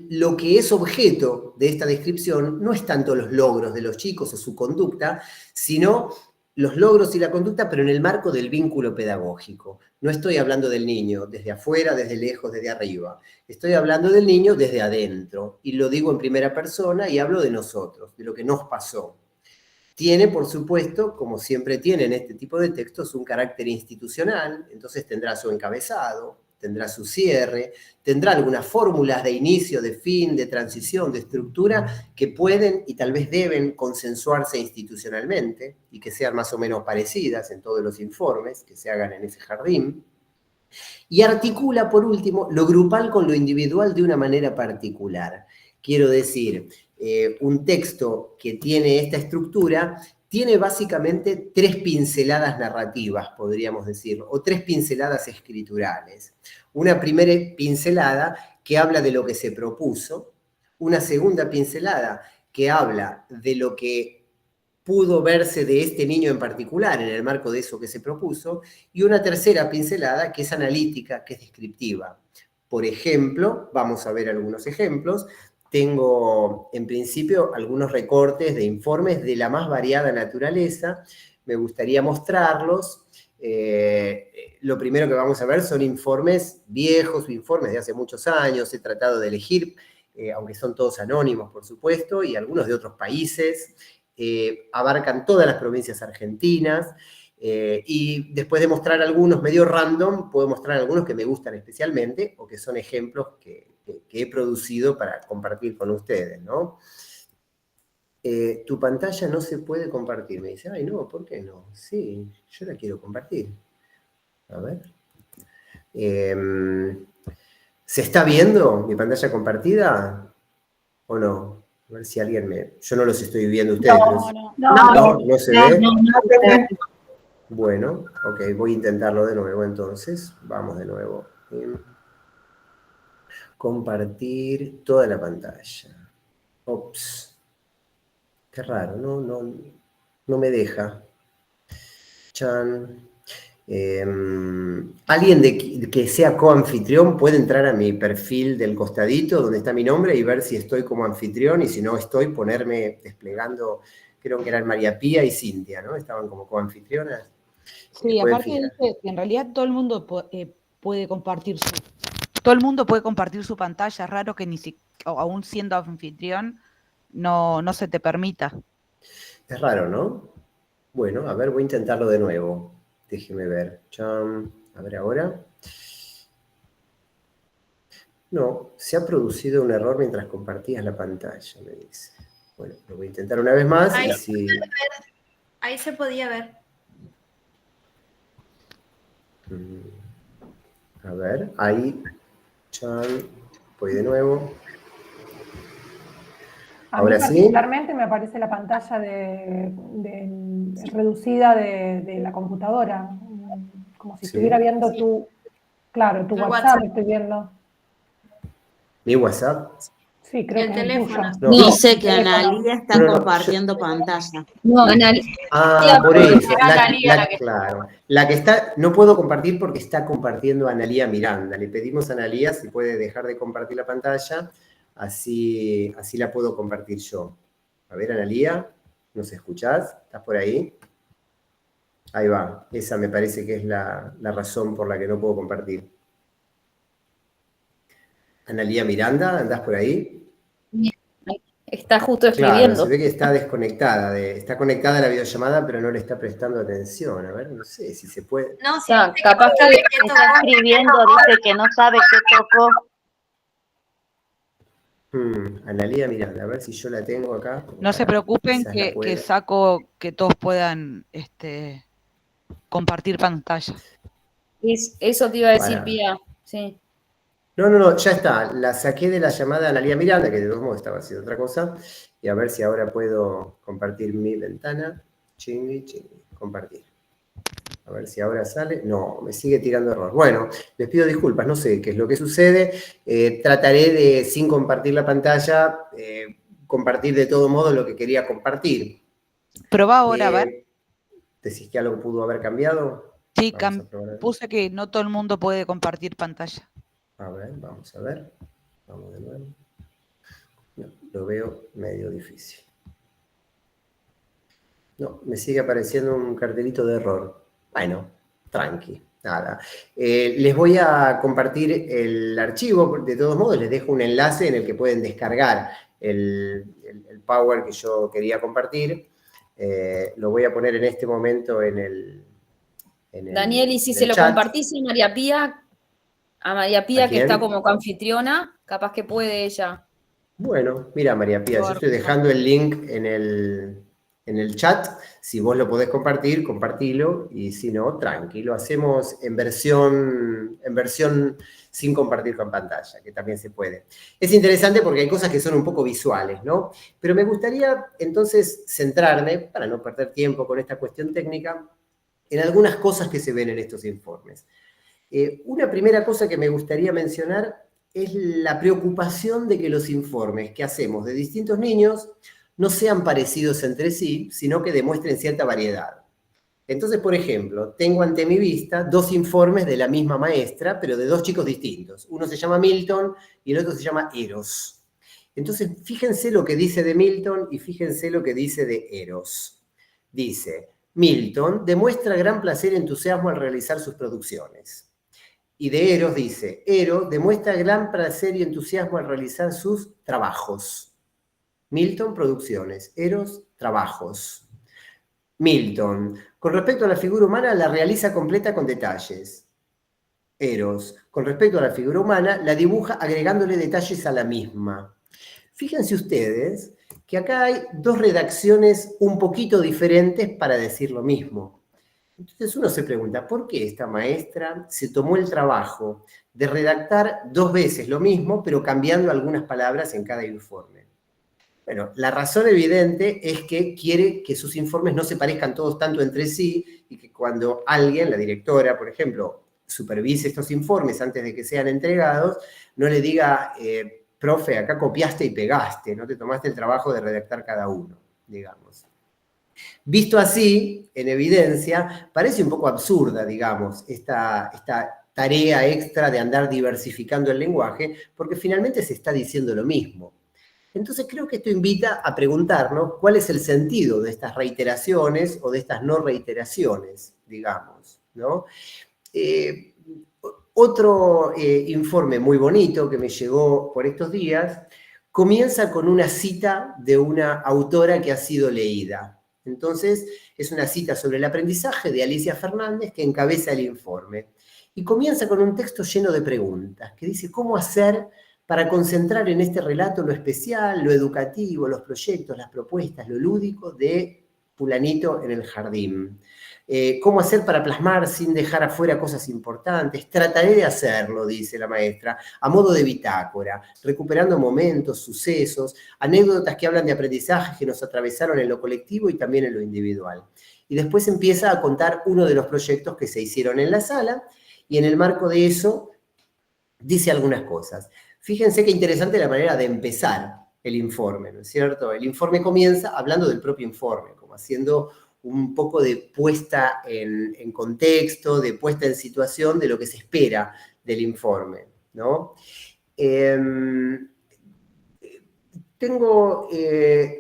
Lo que es objeto de esta descripción no es tanto los logros de los chicos o su conducta, sino los logros y la conducta, pero en el marco del vínculo pedagógico. No estoy hablando del niño desde afuera, desde lejos, desde arriba. Estoy hablando del niño desde adentro. Y lo digo en primera persona y hablo de nosotros, de lo que nos pasó. Tiene, por supuesto, como siempre tienen este tipo de textos, un carácter institucional, entonces tendrá su encabezado, tendrá su cierre, tendrá algunas fórmulas de inicio, de fin, de transición, de estructura, que pueden y tal vez deben consensuarse institucionalmente y que sean más o menos parecidas en todos los informes que se hagan en ese jardín. Y articula, por último, lo grupal con lo individual de una manera particular. Quiero decir, un texto que tiene esta estructura tiene básicamente 3 pinceladas narrativas, podríamos decir, o 3 pinceladas escriturales. Una primera pincelada que habla de lo que se propuso, una segunda pincelada que habla de lo que pudo verse de este niño en particular en el marco de eso que se propuso, y una tercera pincelada que es analítica, que es descriptiva. Por ejemplo, vamos a ver algunos ejemplos. Tengo, en principio, algunos recortes de informes de la más variada naturaleza. Me gustaría mostrarlos. Lo primero que vamos a ver son informes viejos, informes de hace muchos años. He tratado de elegir, aunque son todos anónimos, por supuesto, y algunos de otros países. Abarcan todas las provincias argentinas, y después de mostrar algunos medio random, puedo mostrar algunos que me gustan especialmente o que son ejemplos que he producido para compartir con ustedes, ¿no? Tu pantalla no se puede compartir, me dice. Ay, no, ¿por qué no? Sí, yo la quiero compartir. A ver. ¿Se está viendo mi pantalla compartida o no? A ver si alguien me... Yo no los estoy viendo ustedes, pero... No se ve. Bueno, ok, voy a intentarlo de nuevo entonces. Vamos de nuevo. Compartir toda la pantalla. Ops. Qué raro, no me deja. Chan. Alguien que sea coanfitrión puede entrar a mi perfil del costadito donde está mi nombre y ver si estoy como anfitrión, y si no estoy, ponerme desplegando, creo que eran María Pía y Cintia, ¿no? Estaban como coanfitrionas. Sí, aparte dice que en realidad todo el mundo puede compartir su pantalla. Es raro que aún siendo anfitrión no se te permita. Es raro, ¿no? Bueno, a ver, voy a intentarlo de nuevo. Déjeme ver. A ver ahora. No, se ha producido un error mientras compartías la pantalla, me dice. Bueno, lo voy a intentar una vez más. Ahí se podía ver. A ver, ahí. Voy de nuevo. A mí ¿Ahora sí? particularmente me aparece la pantalla reducida de la computadora, como si Sí. estuviera viendo tu El WhatsApp, WhatsApp. estoy viendo. ¿Mi WhatsApp? Sí, creo El que es el teléfono. tuyo. No. Dice que Teléfono. Analía está No, no, compartiendo pantalla. No, Ah, por porque eso. era Analía la que Claro. La que está, no puedo compartir porque está compartiendo Analía Miranda. Le pedimos a Analía si puede dejar de compartir la pantalla, así la puedo compartir yo. A ver, Analía, ¿nos escuchás? ¿Estás por ahí? Ahí va. Esa me parece que es la razón por la que no puedo compartir. Analía Miranda, ¿andás por ahí? está justo Claro, escribiendo. se ve que está desconectada, está conectada a la videollamada, pero no le está prestando atención. A ver, no sé si se puede. No, O sí, sea, dice que capaz no que sabe qué Está tocó. escribiendo, dice que no sabe qué tocó. Analía Miranda, a ver si yo la tengo acá. No se preocupen Quizás la que pueda. saco que todos puedan compartir pantalla. Eso te iba a decir, Para. Pía. Sí. No, ya está. La saqué de la llamada de Analía Miranda, que de todos modos estaba haciendo otra cosa. Y a ver si ahora puedo compartir mi ventana. Chingui, compartir. A ver si ahora sale. No, me sigue tirando error. Bueno, les pido disculpas, no sé qué es lo que sucede. Trataré de, sin compartir la pantalla, compartir de todo modo lo que quería compartir. Probá ahora, a ver. ¿Decís que algo pudo haber cambiado? Sí, Vamos a probar. puse que no todo el mundo puede compartir pantalla. A ver, vamos a ver. Vamos de nuevo. No, lo veo medio difícil. No, me sigue apareciendo un cartelito de error. Bueno, tranqui, nada. Les voy a compartir el archivo, de todos modos les dejo un enlace en el que pueden descargar el Power que yo quería compartir. Lo voy a poner en este momento en el Daniel, y si se lo chat. compartís a María Pía ¿A que quién? está como coanfitriona, capaz que puede ella. Bueno, mira María Pía, yo estoy dejando el link en el chat. Si vos lo podés compartir, compartilo. Y si no, tranquilo. Hacemos en versión sin compartir con pantalla, que también se puede. Es interesante porque hay cosas que son un poco visuales, ¿no? Pero me gustaría entonces centrarme, para no perder tiempo con esta cuestión técnica, en algunas cosas que se ven en estos informes. Una primera cosa que me gustaría mencionar es la preocupación de que los informes que hacemos de distintos niños no sean parecidos entre sí, sino que demuestren cierta variedad. Entonces, por ejemplo, tengo ante mi vista 2 informes de la misma maestra, pero de 2 chicos distintos. Uno se llama Milton y el otro se llama Eros. Entonces, fíjense lo que dice de Milton y fíjense lo que dice de Eros. Dice, Milton demuestra gran placer y entusiasmo al realizar sus producciones. Y de Eros dice, Eros demuestra gran placer y entusiasmo al realizar sus trabajos. Milton, producciones. Eros, trabajos. Milton, con respecto a la figura humana, la realiza completa con detalles. Eros, con respecto a la figura humana, la dibuja agregándole detalles a la misma. Fíjense ustedes que acá hay 2 redacciones un poquito diferentes para decir lo mismo. Entonces uno se pregunta, ¿por qué esta maestra se tomó el trabajo de redactar 2 veces lo mismo, pero cambiando algunas palabras en cada informe? Bueno, la razón evidente es que quiere que sus informes no se parezcan todos tanto entre sí y que cuando alguien, la directora, por ejemplo, supervise estos informes antes de que sean entregados, no le diga, profe, acá copiaste y pegaste, no te tomaste el trabajo de redactar cada uno, digamos. Visto así, en evidencia, parece un poco absurda, digamos, esta tarea extra de andar diversificando el lenguaje, porque finalmente se está diciendo lo mismo. Entonces creo que esto invita a preguntarnos cuál es el sentido de estas reiteraciones o de estas no reiteraciones, digamos, ¿no? Otro informe muy bonito que me llegó por estos días comienza con una cita de una autora que ha sido leída. Entonces, es una cita sobre el aprendizaje de Alicia Fernández que encabeza el informe. Y comienza con un texto lleno de preguntas, que dice, ¿cómo hacer para concentrar en este relato lo especial, lo educativo, los proyectos, las propuestas, lo lúdico de fulanito en el jardín? ¿Cómo hacer para plasmar sin dejar afuera cosas importantes? Trataré de hacerlo, dice la maestra, a modo de bitácora, recuperando momentos, sucesos, anécdotas que hablan de aprendizajes que nos atravesaron en lo colectivo y también en lo individual. Y después empieza a contar uno de los proyectos que se hicieron en la sala, y en el marco de eso dice algunas cosas. Fíjense qué interesante la manera de empezar el informe, ¿no es cierto? El informe comienza hablando del propio informe, como haciendo un poco de puesta en contexto, de puesta en situación de lo que se espera del informe, ¿no? Tengo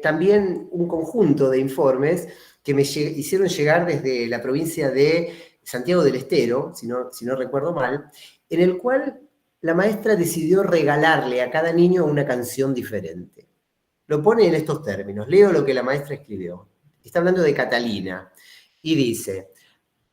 también un conjunto de informes que me hicieron llegar desde la provincia de Santiago del Estero, si no recuerdo mal, en el cual la maestra decidió regalarle a cada niño una canción diferente. Lo pone en estos términos. Leo lo que la maestra escribió. Está hablando de Catalina. Y dice,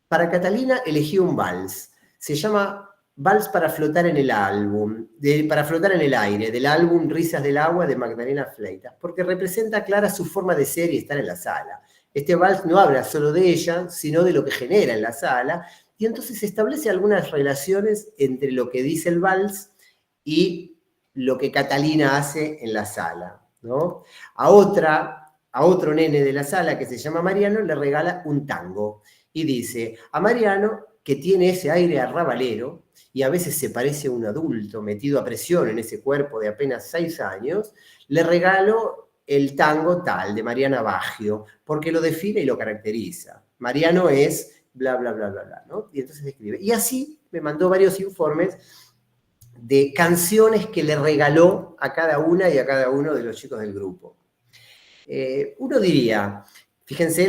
para Catalina elegí un vals. Se llama Vals para flotar en el álbum, para flotar en el aire, del álbum Risas del Agua de Magdalena Fleitas, porque representa clara su forma de ser y estar en la sala. Este vals no habla solo de ella, sino de lo que genera en la sala, y entonces establece algunas relaciones entre lo que dice el vals y lo que Catalina hace en la sala, ¿no? A otro nene de la sala que se llama Mariano le regala un tango y dice, a Mariano, que tiene ese aire arrabalero y a veces se parece a un adulto metido a presión en ese cuerpo de apenas 6 años, le regalo el tango tal de Mariana Baggio, porque lo define y lo caracteriza. Mariano es bla, bla, bla, bla, bla, ¿no? Y entonces escribe. Y así me mandó varios informes de canciones que le regaló a cada una y a cada uno de los chicos del grupo. Uno diría, fíjense,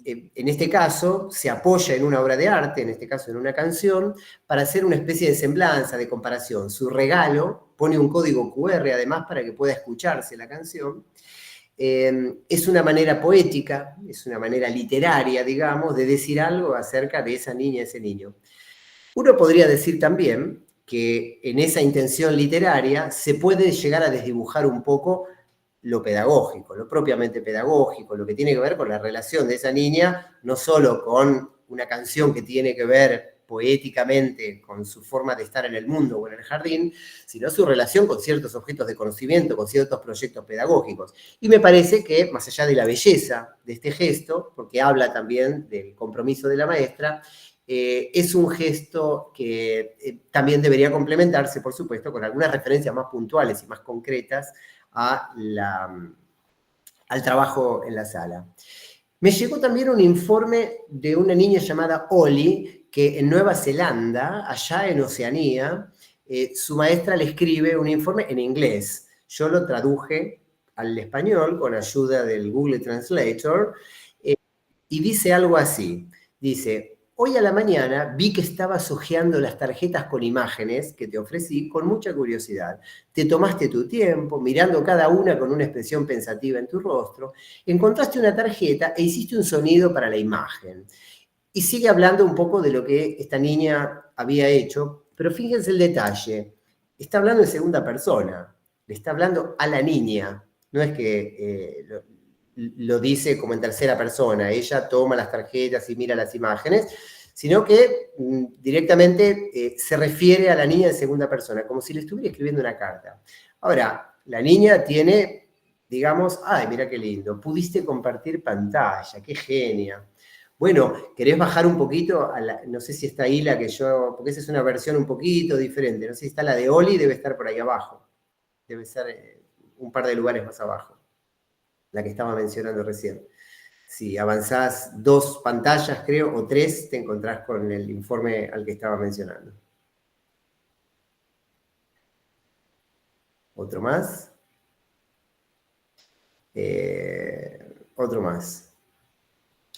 en este caso se apoya en una obra de arte, en este caso en una canción, para hacer una especie de semblanza, de comparación. Su regalo pone un código QR además para que pueda escucharse la canción. Es una manera poética, es una manera literaria, digamos, de decir algo acerca de esa niña, ese niño. Uno podría decir también que en esa intención literaria se puede llegar a desdibujar un poco lo pedagógico, lo propiamente pedagógico, lo que tiene que ver con la relación de esa niña, no solo con una canción que tiene que ver poéticamente con su forma de estar en el mundo o en el jardín, sino su relación con ciertos objetos de conocimiento, con ciertos proyectos pedagógicos. Y me parece que, más allá de la belleza de este gesto, porque habla también del compromiso de la maestra, es un gesto que también debería complementarse, por supuesto, con algunas referencias más puntuales y más concretas al trabajo en la sala. Me llegó también un informe de una niña llamada Oli, que en Nueva Zelanda, allá en Oceanía, su maestra le escribe un informe en inglés. Yo lo traduje al español con ayuda del Google Translator, y dice algo así. Dice, hoy a la mañana vi que estabas hojeando las tarjetas con imágenes que te ofrecí con mucha curiosidad. Te tomaste tu tiempo, mirando cada una con una expresión pensativa en tu rostro, encontraste una tarjeta e hiciste un sonido para la imagen. Y sigue hablando un poco de lo que esta niña había hecho, pero fíjense el detalle. Está hablando en segunda persona, le está hablando a la niña. No es que lo dice como en tercera persona, ella toma las tarjetas y mira las imágenes, sino que directamente se refiere a la niña en segunda persona, como si le estuviera escribiendo una carta. Ahora, la niña tiene, digamos, ay, mira qué lindo, pudiste compartir pantalla, qué genia. Bueno, ¿querés bajar un poquito? No sé si está ahí la que yo, porque esa es una versión un poquito diferente, no sé si está la de Oli, debe estar por ahí abajo, debe ser un par de lugares más abajo, la que estaba mencionando recién. Si avanzás 2 pantallas, creo, o 3, te encontrás con el informe al que estaba mencionando. Otro más. Otro más.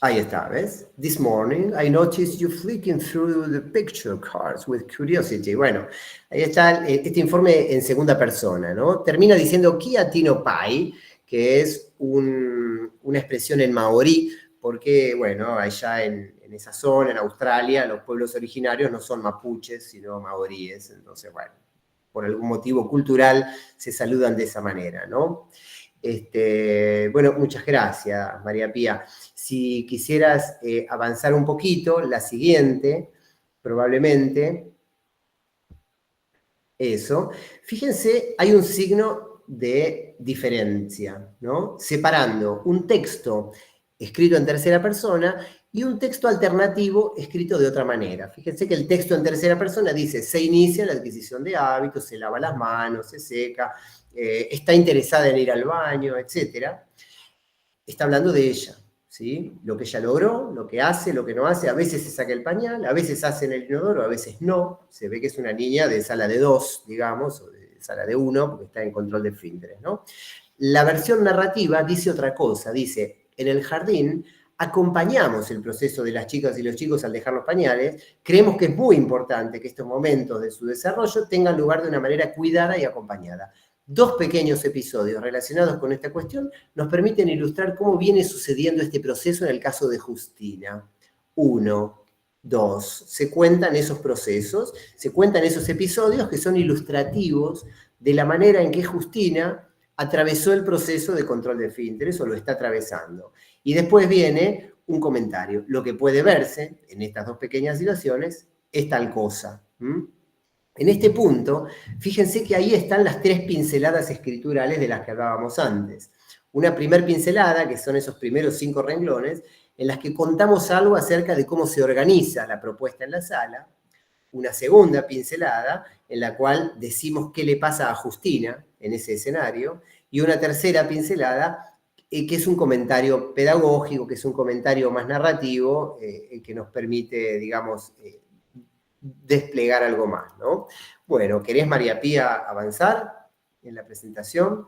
Ahí está, ¿ves? This morning I noticed you flicking through the picture cards with curiosity. Bueno, ahí está este informe en segunda persona, ¿no? Termina diciendo Kia Tino Pai, que es una expresión en maorí, porque, bueno, allá en esa zona, en Australia, los pueblos originarios no son mapuches, sino maoríes. Entonces, bueno, por algún motivo cultural se saludan de esa manera, ¿no? Bueno, muchas gracias, María Pía. Si quisieras avanzar un poquito, la siguiente, probablemente, eso. Fíjense, hay un signo de diferencia, ¿no? Separando un texto escrito en tercera persona y un texto alternativo escrito de otra manera. Fíjense que el texto en tercera persona dice, se inicia la adquisición de hábitos, se lava las manos, se seca, está interesada en ir al baño, etc. Está hablando de ella, ¿sí? Lo que ella logró, lo que hace, lo que no hace. A veces se saca el pañal, a veces hace en el inodoro, a veces no. Se ve que es una niña de sala de 2, digamos, o de sala de 1, porque está en control de esfínteres, ¿no? La versión narrativa dice otra cosa, dice, en el jardín acompañamos el proceso de las chicas y los chicos al dejar los pañales, creemos que es muy importante que estos momentos de su desarrollo tengan lugar de una manera cuidada y acompañada. Dos pequeños episodios relacionados con esta cuestión nos permiten ilustrar cómo viene sucediendo este proceso en el caso de Justina. 1, 2, se cuentan esos procesos, se cuentan esos episodios que son ilustrativos de la manera en que Justina atravesó el proceso de control de esfínteres o lo está atravesando. Y después viene un comentario. Lo que puede verse en estas dos pequeñas situaciones es tal cosa. En este punto, fíjense que ahí están las 3 pinceladas escriturales de las que hablábamos antes. Una primer pincelada, que son esos primeros 5 renglones, en las que contamos algo acerca de cómo se organiza la propuesta en la sala. Una segunda pincelada, en la cual decimos qué le pasa a Justina en ese escenario. Y una tercera pincelada, que es un comentario pedagógico, que es un comentario más narrativo, que nos permite, digamos, desplegar algo más, ¿no? Bueno, ¿querés, María Pía, avanzar en la presentación?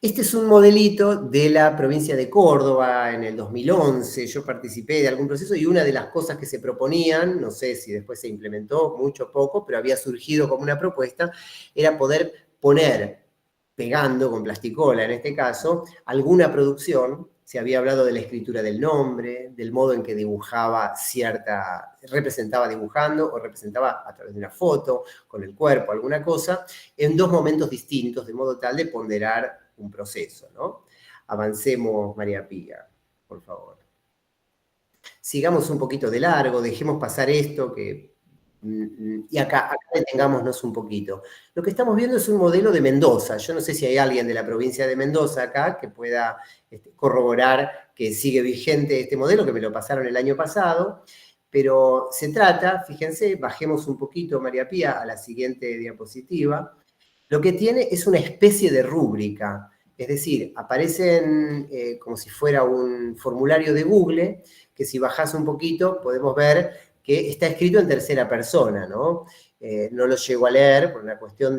Este es un modelito de la provincia de Córdoba en el 2011. Yo participé de algún proceso y una de las cosas que se proponían, no sé si después se implementó mucho o poco, pero había surgido como una propuesta, era poder poner, pegando con plasticola en este caso, alguna producción. Se había hablado de la escritura del nombre, del modo en que dibujaba representaba dibujando o representaba a través de una foto, con el cuerpo, alguna cosa, en 2 momentos distintos, de modo tal de ponderar un proceso, ¿no? Avancemos, María Pía, por favor. Sigamos un poquito de largo, dejemos pasar esto y acá detengámonos un poquito. Lo que estamos viendo es un modelo de Mendoza. Yo no sé si hay alguien de la provincia de Mendoza acá que pueda corroborar que sigue vigente este modelo, que me lo pasaron el año pasado, pero se trata, fíjense, bajemos un poquito, María Pía, a la siguiente diapositiva. Lo que tiene es una especie de rúbrica, es decir, aparecen como si fuera un formulario de Google, que si bajás un poquito podemos ver que está escrito en tercera persona, ¿no? No lo llego a leer por una cuestión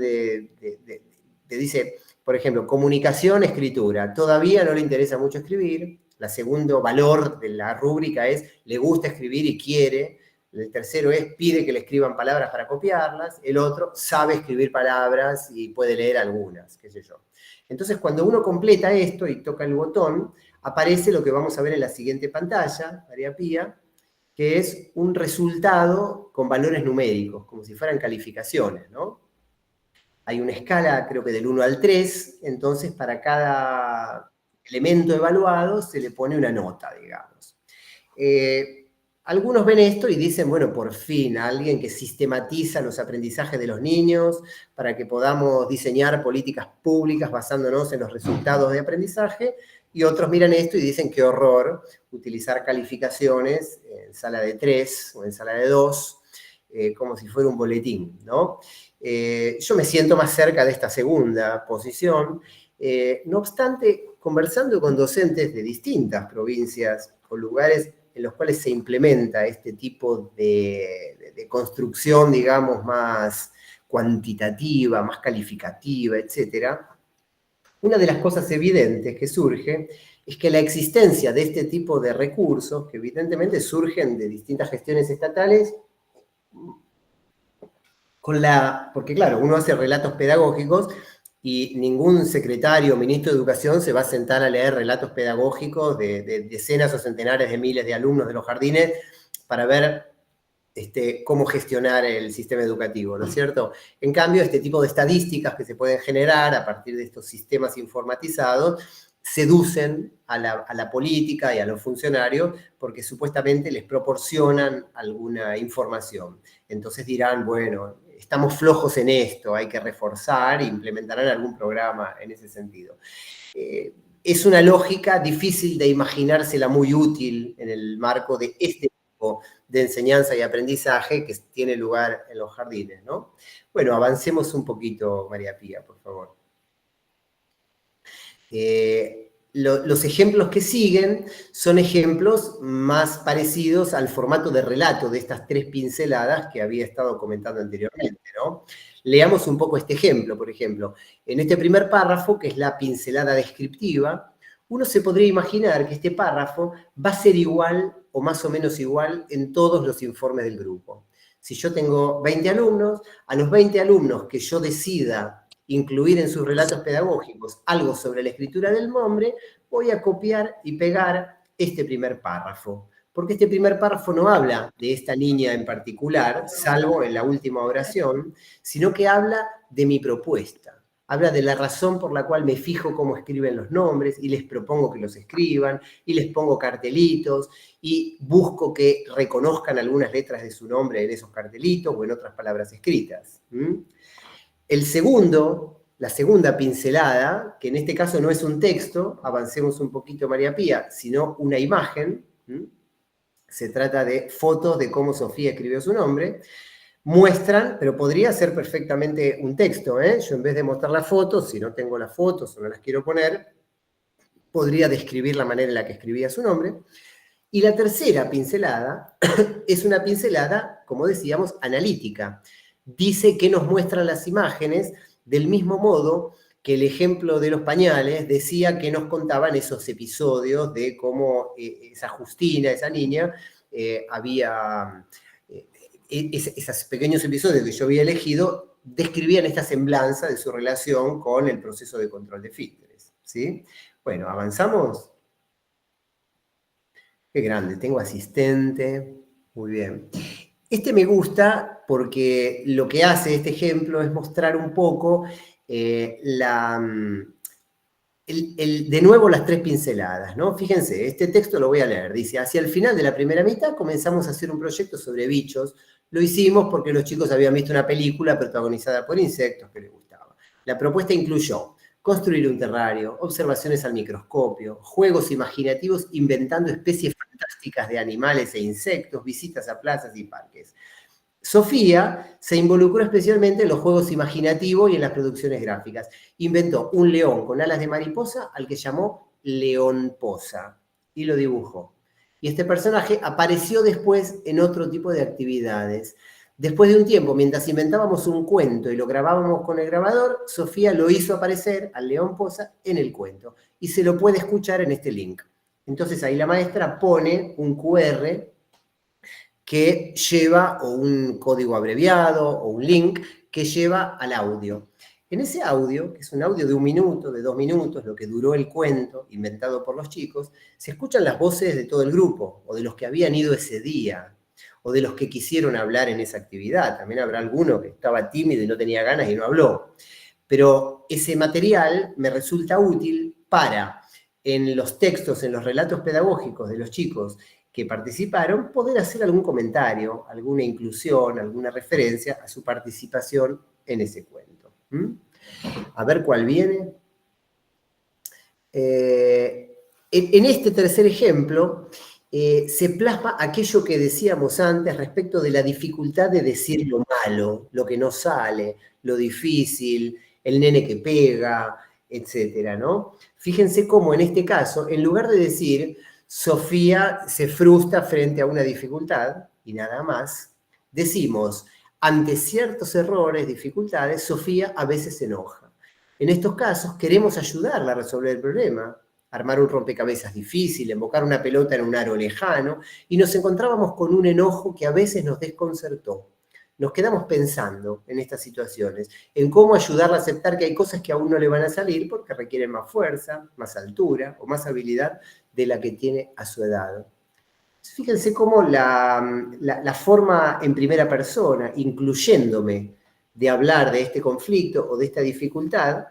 dice, por ejemplo, comunicación, escritura. Todavía no le interesa mucho escribir. El segundo valor de la rúbrica es, le gusta escribir y quiere. El tercero es, pide que le escriban palabras para copiarlas. El otro, sabe escribir palabras y puede leer algunas, qué sé yo. Entonces, cuando uno completa esto y toca el botón, aparece lo que vamos a ver en la siguiente pantalla, María Pía, que es un resultado con valores numéricos, como si fueran calificaciones, ¿no? Hay una escala, creo que del 1 al 3, entonces para cada elemento evaluado se le pone una nota, digamos. Algunos ven esto y dicen, bueno, por fin, alguien que sistematiza los aprendizajes de los niños para que podamos diseñar políticas públicas basándonos en los resultados de aprendizaje, y otros miran esto y dicen, qué horror utilizar calificaciones en sala de 3 o en sala de 2, como si fuera un boletín, ¿no? Yo me siento más cerca de esta segunda posición. No obstante, conversando con docentes de distintas provincias o lugares en los cuales se implementa este tipo de construcción, digamos, más cuantitativa, más calificativa, etc., una de las cosas evidentes que surge es que la existencia de este tipo de recursos, que evidentemente surgen de distintas gestiones estatales, porque claro, uno hace relatos pedagógicos y ningún secretario o ministro de Educación se va a sentar a leer relatos pedagógicos de decenas o centenares de miles de alumnos de los jardines para ver cómo gestionar el sistema educativo, ¿no es cierto? En cambio, este tipo de estadísticas que se pueden generar a partir de estos sistemas informatizados seducen a la política y a los funcionarios porque supuestamente les proporcionan alguna información. Entonces dirán, bueno, estamos flojos en esto, hay que reforzar e implementarán algún programa en ese sentido. Es una lógica difícil de imaginársela muy útil en el marco de este tipo de enseñanza y aprendizaje que tiene lugar en los jardines, ¿no? Bueno, avancemos un poquito, María Pía, por favor. Los ejemplos que siguen son ejemplos más parecidos al formato de relato de estas 3 pinceladas que había estado comentando anteriormente, ¿no? Leamos un poco este ejemplo, por ejemplo. En este primer párrafo, que es la pincelada descriptiva, uno se podría imaginar que este párrafo va a ser igual o más o menos igual en todos los informes del grupo. Si yo tengo 20 alumnos, a los 20 alumnos que yo decida incluir en sus relatos pedagógicos algo sobre la escritura del nombre, voy a copiar y pegar este primer párrafo. Porque este primer párrafo no habla de esta niña en particular, salvo en la última oración, sino que habla de mi propuesta. Habla de la razón por la cual me fijo cómo escriben los nombres y les propongo que los escriban y les pongo cartelitos y busco que reconozcan algunas letras de su nombre en esos cartelitos o en otras palabras escritas. La segunda pincelada, que en este caso no es un texto, avancemos un poquito María Pía, sino una imagen, se trata de fotos de cómo Sofía escribió su nombre, muestran, pero podría ser perfectamente un texto, ¿eh? Yo en vez de mostrar las fotos, si no tengo las fotos o no las quiero poner, podría describir la manera en la que escribía su nombre. Y la tercera pincelada es una pincelada, como decíamos, analítica. Dice que nos muestran las imágenes del mismo modo que el ejemplo de los pañales decía que nos contaban esos episodios de cómo esa Justina, esa niña, había... esos pequeños episodios que yo había elegido describían esta semblanza de su relación con el proceso de control de filtros, ¿sí? Bueno, ¿avanzamos? Qué grande, tengo asistente, muy bien. Este me gusta porque lo que hace este ejemplo es mostrar un poco de nuevo las 3 pinceladas, ¿no? Fíjense, este texto lo voy a leer. Dice, hacia el final de la primera mitad comenzamos a hacer un proyecto sobre bichos. Lo hicimos porque los chicos habían visto una película protagonizada por insectos que les gustaba. La propuesta incluyó construir un terrario, observaciones al microscopio, juegos imaginativos inventando especies fantásticas de animales e insectos, visitas a plazas y parques. Sofía se involucró especialmente en los juegos imaginativos y en las producciones gráficas. Inventó un león con alas de mariposa al que llamó León Posa y lo dibujó. Y este personaje apareció después en otro tipo de actividades. Después de un tiempo, mientras inventábamos un cuento y lo grabábamos con el grabador, Sofía lo hizo aparecer al León Posa en el cuento. Y se lo puede escuchar en este link. Entonces ahí la maestra pone un QR que lleva o un código abreviado o un link que lleva al audio. En ese audio, que es un audio de 1 minuto, de 2 minutos, lo que duró el cuento inventado por los chicos, se escuchan las voces de todo el grupo, o de los que habían ido ese día, o de los que quisieron hablar en esa actividad. También habrá alguno que estaba tímido y no tenía ganas y no habló. Pero ese material me resulta útil para, en los textos, en los relatos pedagógicos de los chicos que participaron, poder hacer algún comentario, alguna inclusión, alguna referencia a su participación en ese cuento. A ver cuál viene. En este tercer ejemplo, se plasma aquello que decíamos antes respecto de la dificultad de decir lo malo, lo que no sale, lo difícil, el nene que pega, etcétera, ¿no? Fíjense cómo en este caso, en lugar de decir Sofía se frustra frente a una dificultad y nada más, decimos, ante ciertos errores, dificultades, Sofía a veces se enoja. En estos casos queremos ayudarla a resolver el problema, armar un rompecabezas difícil, embocar una pelota en un aro lejano, y nos encontrábamos con un enojo que a veces nos desconcertó. Nos quedamos pensando en estas situaciones, en cómo ayudarla a aceptar que hay cosas que aún no le van a salir porque requieren más fuerza, más altura o más habilidad de la que tiene a su edad. Fíjense cómo la forma en primera persona, incluyéndome, de hablar de este conflicto o de esta dificultad,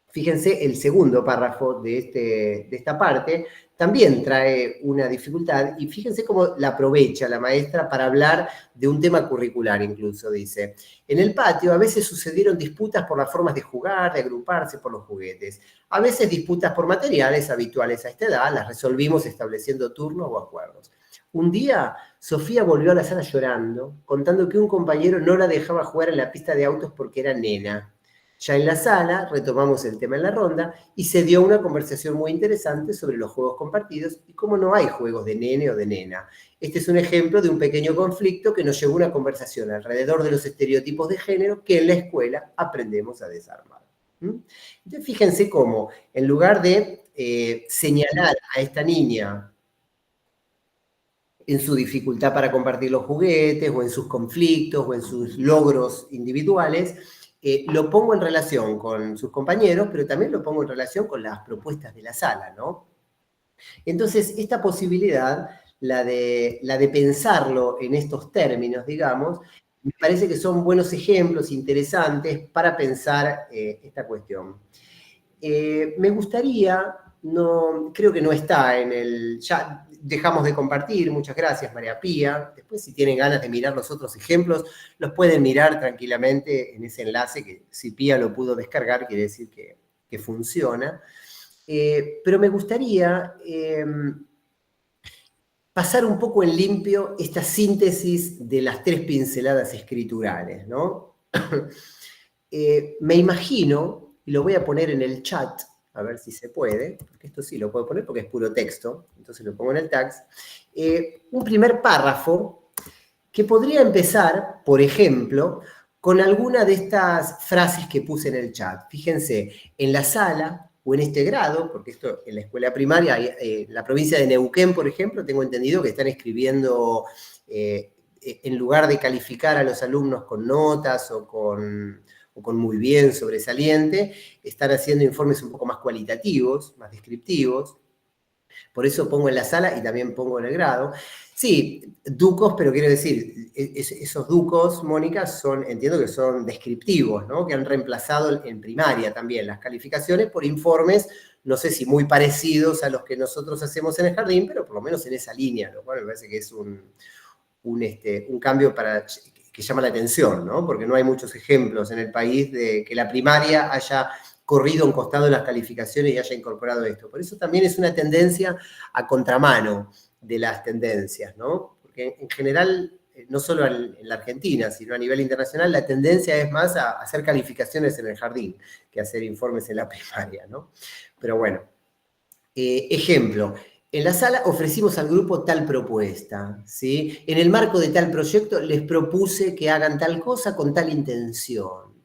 fíjense el segundo párrafo de esta parte, también trae una dificultad y fíjense cómo la aprovecha la maestra para hablar de un tema curricular incluso, dice. En el patio a veces sucedieron disputas por las formas de jugar, de agruparse por los juguetes. A veces disputas por materiales habituales a esta edad, las resolvimos estableciendo turnos o acuerdos. Un día, Sofía volvió a la sala llorando, contando que un compañero no la dejaba jugar en la pista de autos porque era nena. Ya en la sala retomamos el tema en la ronda y se dio una conversación muy interesante sobre los juegos compartidos y cómo no hay juegos de nene o de nena. Este es un ejemplo de un pequeño conflicto que nos llevó a una conversación alrededor de los estereotipos de género que en la escuela aprendemos a desarmar. Entonces fíjense cómo, en lugar de señalar a esta niña en su dificultad para compartir los juguetes, o en sus conflictos, o en sus logros individuales, lo pongo en relación con sus compañeros, pero también lo pongo en relación con las propuestas de la sala, ¿no? Entonces, esta posibilidad, la de pensarlo en estos términos, digamos, me parece que son buenos ejemplos interesantes para pensar esta cuestión. Me gustaría, creo que no está en el... Ya dejamos de compartir, muchas gracias María Pía. Después si tienen ganas de mirar los otros ejemplos, los pueden mirar tranquilamente en ese enlace, que si Pía lo pudo descargar, quiere decir que funciona. Pero me gustaría pasar un poco en limpio esta síntesis de las 3 pinceladas escriturales, ¿no? Me imagino, y lo voy a poner en el chat, a ver si se puede, porque esto sí lo puedo poner porque es puro texto, entonces lo pongo en el text, un primer párrafo que podría empezar, por ejemplo, con alguna de estas frases que puse en el chat. Fíjense, en la sala o en este grado, porque esto en la escuela primaria, en la provincia de Neuquén, por ejemplo, tengo entendido que están escribiendo, en lugar de calificar a los alumnos con notas o con muy bien, sobresaliente, están haciendo informes un poco más cualitativos, más descriptivos. Por eso pongo en la sala y también pongo en el grado. Sí, ducos, pero quiero decir, esos ducos, Mónica, entiendo que son descriptivos, ¿no? Que han reemplazado en primaria también las calificaciones por informes, no sé si muy parecidos a los que nosotros hacemos en el jardín, pero por lo menos en esa línea, lo cual me parece que es un cambio que llama la atención, ¿no? Porque no hay muchos ejemplos en el país de que la primaria haya corrido a un costado de las calificaciones y haya incorporado esto. Por eso también es una tendencia a contramano de las tendencias, ¿no? Porque en general, no solo en la Argentina, sino a nivel internacional, la tendencia es más a hacer calificaciones en el jardín que hacer informes en la primaria, ¿no? Pero bueno, ejemplo. En la sala ofrecimos al grupo tal propuesta, ¿sí? En el marco de tal proyecto les propuse que hagan tal cosa con tal intención.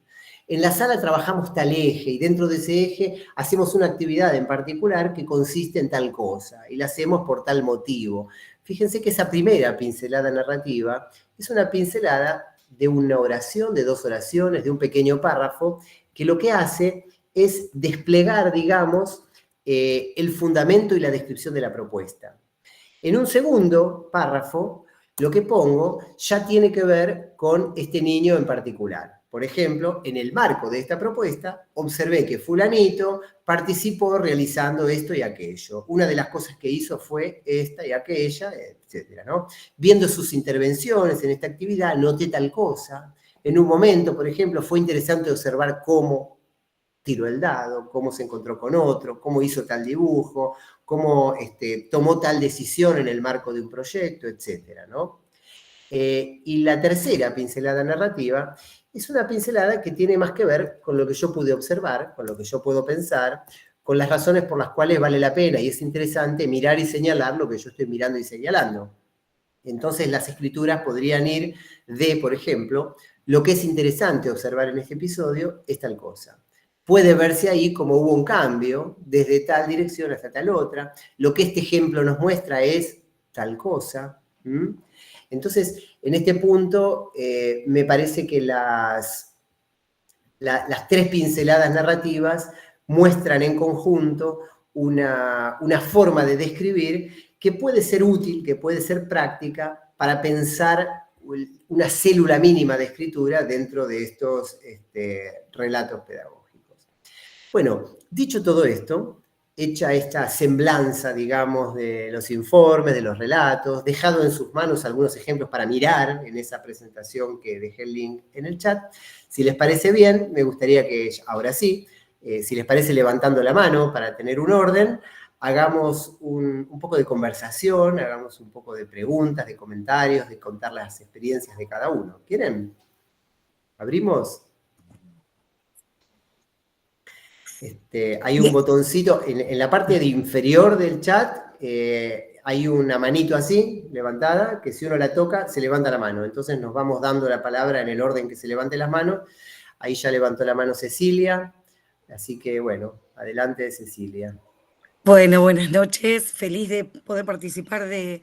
En la sala trabajamos tal eje y dentro de ese eje hacemos una actividad en particular que consiste en tal cosa y la hacemos por tal motivo. Fíjense que esa primera pincelada narrativa es una pincelada de una oración, de 2 oraciones, de un pequeño párrafo, que lo que hace es desplegar, digamos, el fundamento y la descripción de la propuesta. En un segundo párrafo, lo que pongo ya tiene que ver con este niño en particular. Por ejemplo, en el marco de esta propuesta, observé que fulanito participó realizando esto y aquello. Una de las cosas que hizo fue esta y aquella, etcétera, ¿no? Viendo sus intervenciones en esta actividad, noté tal cosa. En un momento, por ejemplo, fue interesante observar cómo tiró el dado, cómo se encontró con otro, cómo hizo tal dibujo, cómo tomó tal decisión en el marco de un proyecto, etcétera, ¿no? Y la tercera pincelada narrativa es una pincelada que tiene más que ver con lo que yo pude observar, con lo que yo puedo pensar, con las razones por las cuales vale la pena y es interesante mirar y señalar lo que yo estoy mirando y señalando. Entonces las escrituras podrían ir de, por ejemplo, lo que es interesante observar en este episodio es tal cosa. Puede verse ahí como hubo un cambio desde tal dirección hasta tal otra. Lo que este ejemplo nos muestra es tal cosa. Entonces, en este punto, me parece que las 3 pinceladas narrativas muestran en conjunto una forma de describir que puede ser útil, que puede ser práctica para pensar una célula mínima de escritura dentro de estos relatos pedagógicos. Bueno, dicho todo esto, hecha esta semblanza, digamos, de los informes, de los relatos, dejado en sus manos algunos ejemplos para mirar en esa presentación que dejé el link en el chat, si les parece bien, me gustaría que, ahora sí, si les parece levantando la mano para tener un orden, hagamos un poco de conversación, hagamos un poco de preguntas, de comentarios, de contar las experiencias de cada uno. ¿Quieren? ¿Abrimos? Hay un botoncito, en la parte inferior del chat hay una manito así, levantada, que si uno la toca, se levanta la mano. Entonces nos vamos dando la palabra en el orden que se levanten las manos. Ahí ya levantó la mano Cecilia, así que bueno, adelante Cecilia. Bueno, buenas noches, feliz de poder participar de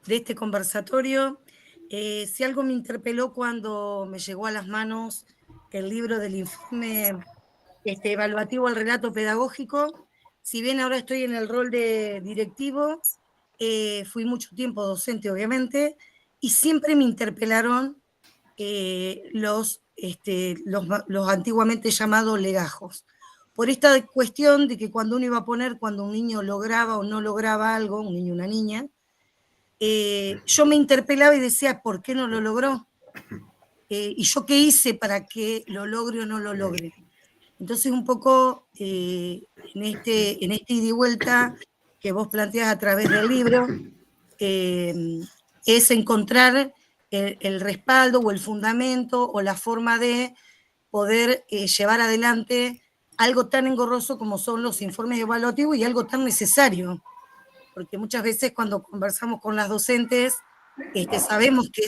este conversatorio. Si algo me interpeló cuando me llegó a las manos el libro del informe evaluativo al relato pedagógico, si bien ahora estoy en el rol de directivo, fui mucho tiempo docente, obviamente, y siempre me interpelaron los antiguamente llamados legajos. Por esta cuestión de que cuando uno iba a poner, cuando un niño lograba o no lograba algo, un niño o una niña, yo me interpelaba y decía, ¿por qué no lo logró? ¿Y yo qué hice para que lo logre o no lo logre? Entonces, un poco en este ida y vuelta que vos planteás a través del libro, es encontrar el respaldo o el fundamento o la forma de poder llevar adelante algo tan engorroso como son los informes evaluativos y algo tan necesario. Porque muchas veces cuando conversamos con las docentes, sabemos que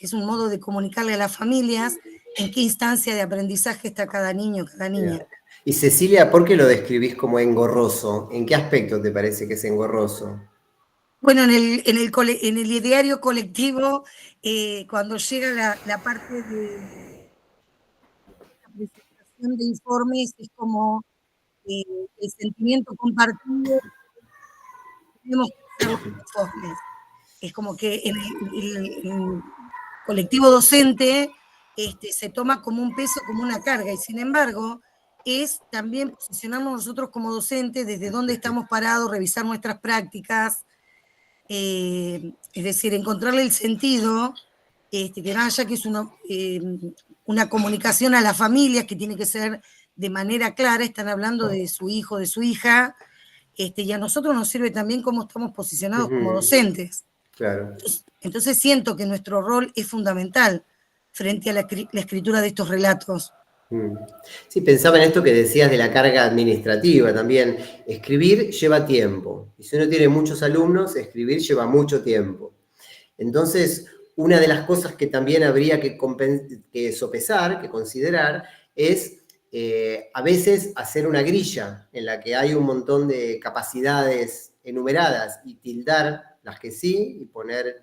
es un modo de comunicarle a las familias en qué instancia de aprendizaje está cada niño, cada niña. Y Cecilia, ¿por qué lo describís como engorroso? ¿En qué aspecto te parece que es engorroso? Bueno, en el ideario colectivo, cuando llega la parte de la presentación de informes, es como el sentimiento compartido, tenemos que hacer los informes. Es como que en el colectivo docente se toma como un peso, como una carga, y sin embargo es también posicionarnos nosotros como docentes desde dónde estamos parados, revisar nuestras prácticas, es decir, encontrarle el sentido, que más allá que es una comunicación a las familias que tiene que ser de manera clara, están hablando de su hijo, de su hija, y a nosotros nos sirve también cómo estamos posicionados como docentes. Claro. Entonces siento que nuestro rol es fundamental frente a la escritura de estos relatos. Sí, pensaba en esto que decías de la carga administrativa también. Escribir lleva tiempo. Y si uno tiene muchos alumnos, escribir lleva mucho tiempo. Entonces, una de las cosas que también habría que sopesar, que considerar, es a veces hacer una grilla en la que hay un montón de capacidades enumeradas y tildar las que sí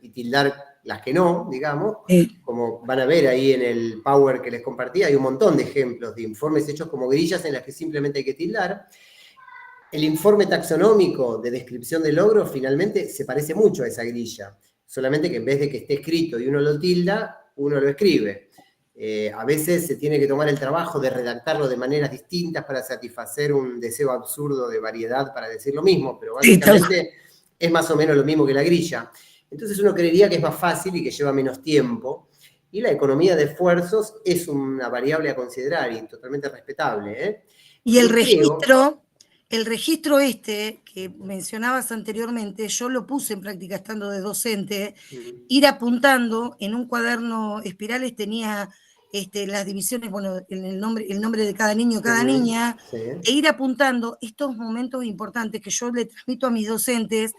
y tildar las que no, digamos. Como van a ver ahí en el Power que les compartí, hay un montón de ejemplos de informes hechos como grillas en las que simplemente hay que tildar. El informe taxonómico de descripción de logros finalmente se parece mucho a esa grilla, solamente que en vez de que esté escrito y uno lo tilda, uno lo escribe. A veces se tiene que tomar el trabajo de redactarlo de maneras distintas para satisfacer un deseo absurdo de variedad para decir lo mismo, pero básicamente es más o menos lo mismo que la grilla. Entonces uno creería que es más fácil y que lleva menos tiempo, y la economía de esfuerzos es una variable a considerar y totalmente respetable. Y el registro que mencionabas anteriormente, yo lo puse en práctica estando de docente, ir apuntando en un cuaderno espirales tenía las divisiones, bueno, el nombre de cada niño, cada niña, e ir apuntando estos momentos importantes que yo le transmito a mis docentes,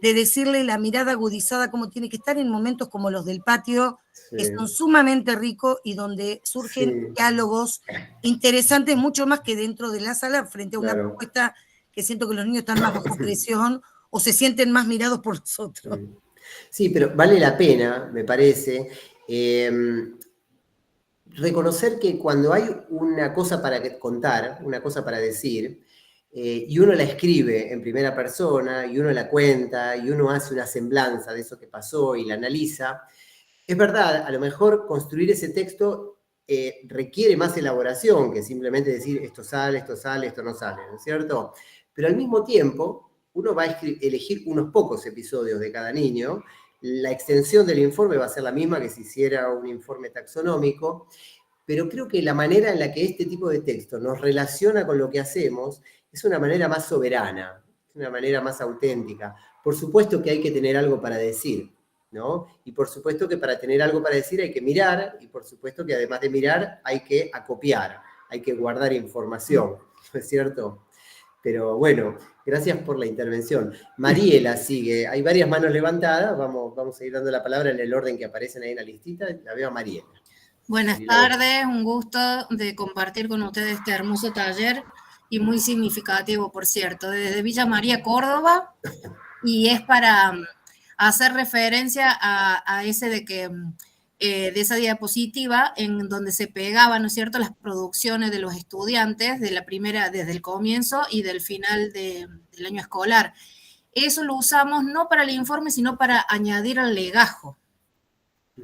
de decirle la mirada agudizada cómo tiene que estar en momentos como los del patio, que son sumamente ricos y donde surgen diálogos interesantes, mucho más que dentro de la sala, frente a una propuesta que siento que los niños están más bajo presión o se sienten más mirados por nosotros. Sí, pero vale la pena, me parece, reconocer que cuando hay una cosa para contar, una cosa para decir, y uno la escribe en primera persona, y uno la cuenta, y uno hace una semblanza de eso que pasó y la analiza, es verdad, a lo mejor construir ese texto requiere más elaboración que simplemente decir esto sale, esto no sale, ¿no es cierto? Pero al mismo tiempo, uno va a elegir unos pocos episodios de cada niño, la extensión del informe va a ser la misma que si hiciera un informe taxonómico, pero creo que la manera en la que este tipo de texto nos relaciona con lo que hacemos es una manera más soberana, es una manera más auténtica. Por supuesto que hay que tener algo para decir, ¿no? Y por supuesto que para tener algo para decir hay que mirar, y por supuesto que además de mirar hay que acopiar, hay que guardar información, ¿no es cierto? Pero bueno, gracias por la intervención. Mariela sigue, hay varias manos levantadas, vamos a ir dando la palabra en el orden que aparecen ahí en la listita, la veo a Mariela. Buenas tardes, un gusto de compartir con ustedes este hermoso taller y muy significativo, por cierto, desde Villa María, Córdoba, y es para hacer referencia a ese de que de esa diapositiva en donde se pegaban, ¿no es cierto?, las producciones de los estudiantes de la primera, desde el comienzo y del final del año escolar. Eso lo usamos no para el informe, sino para añadir al legajo.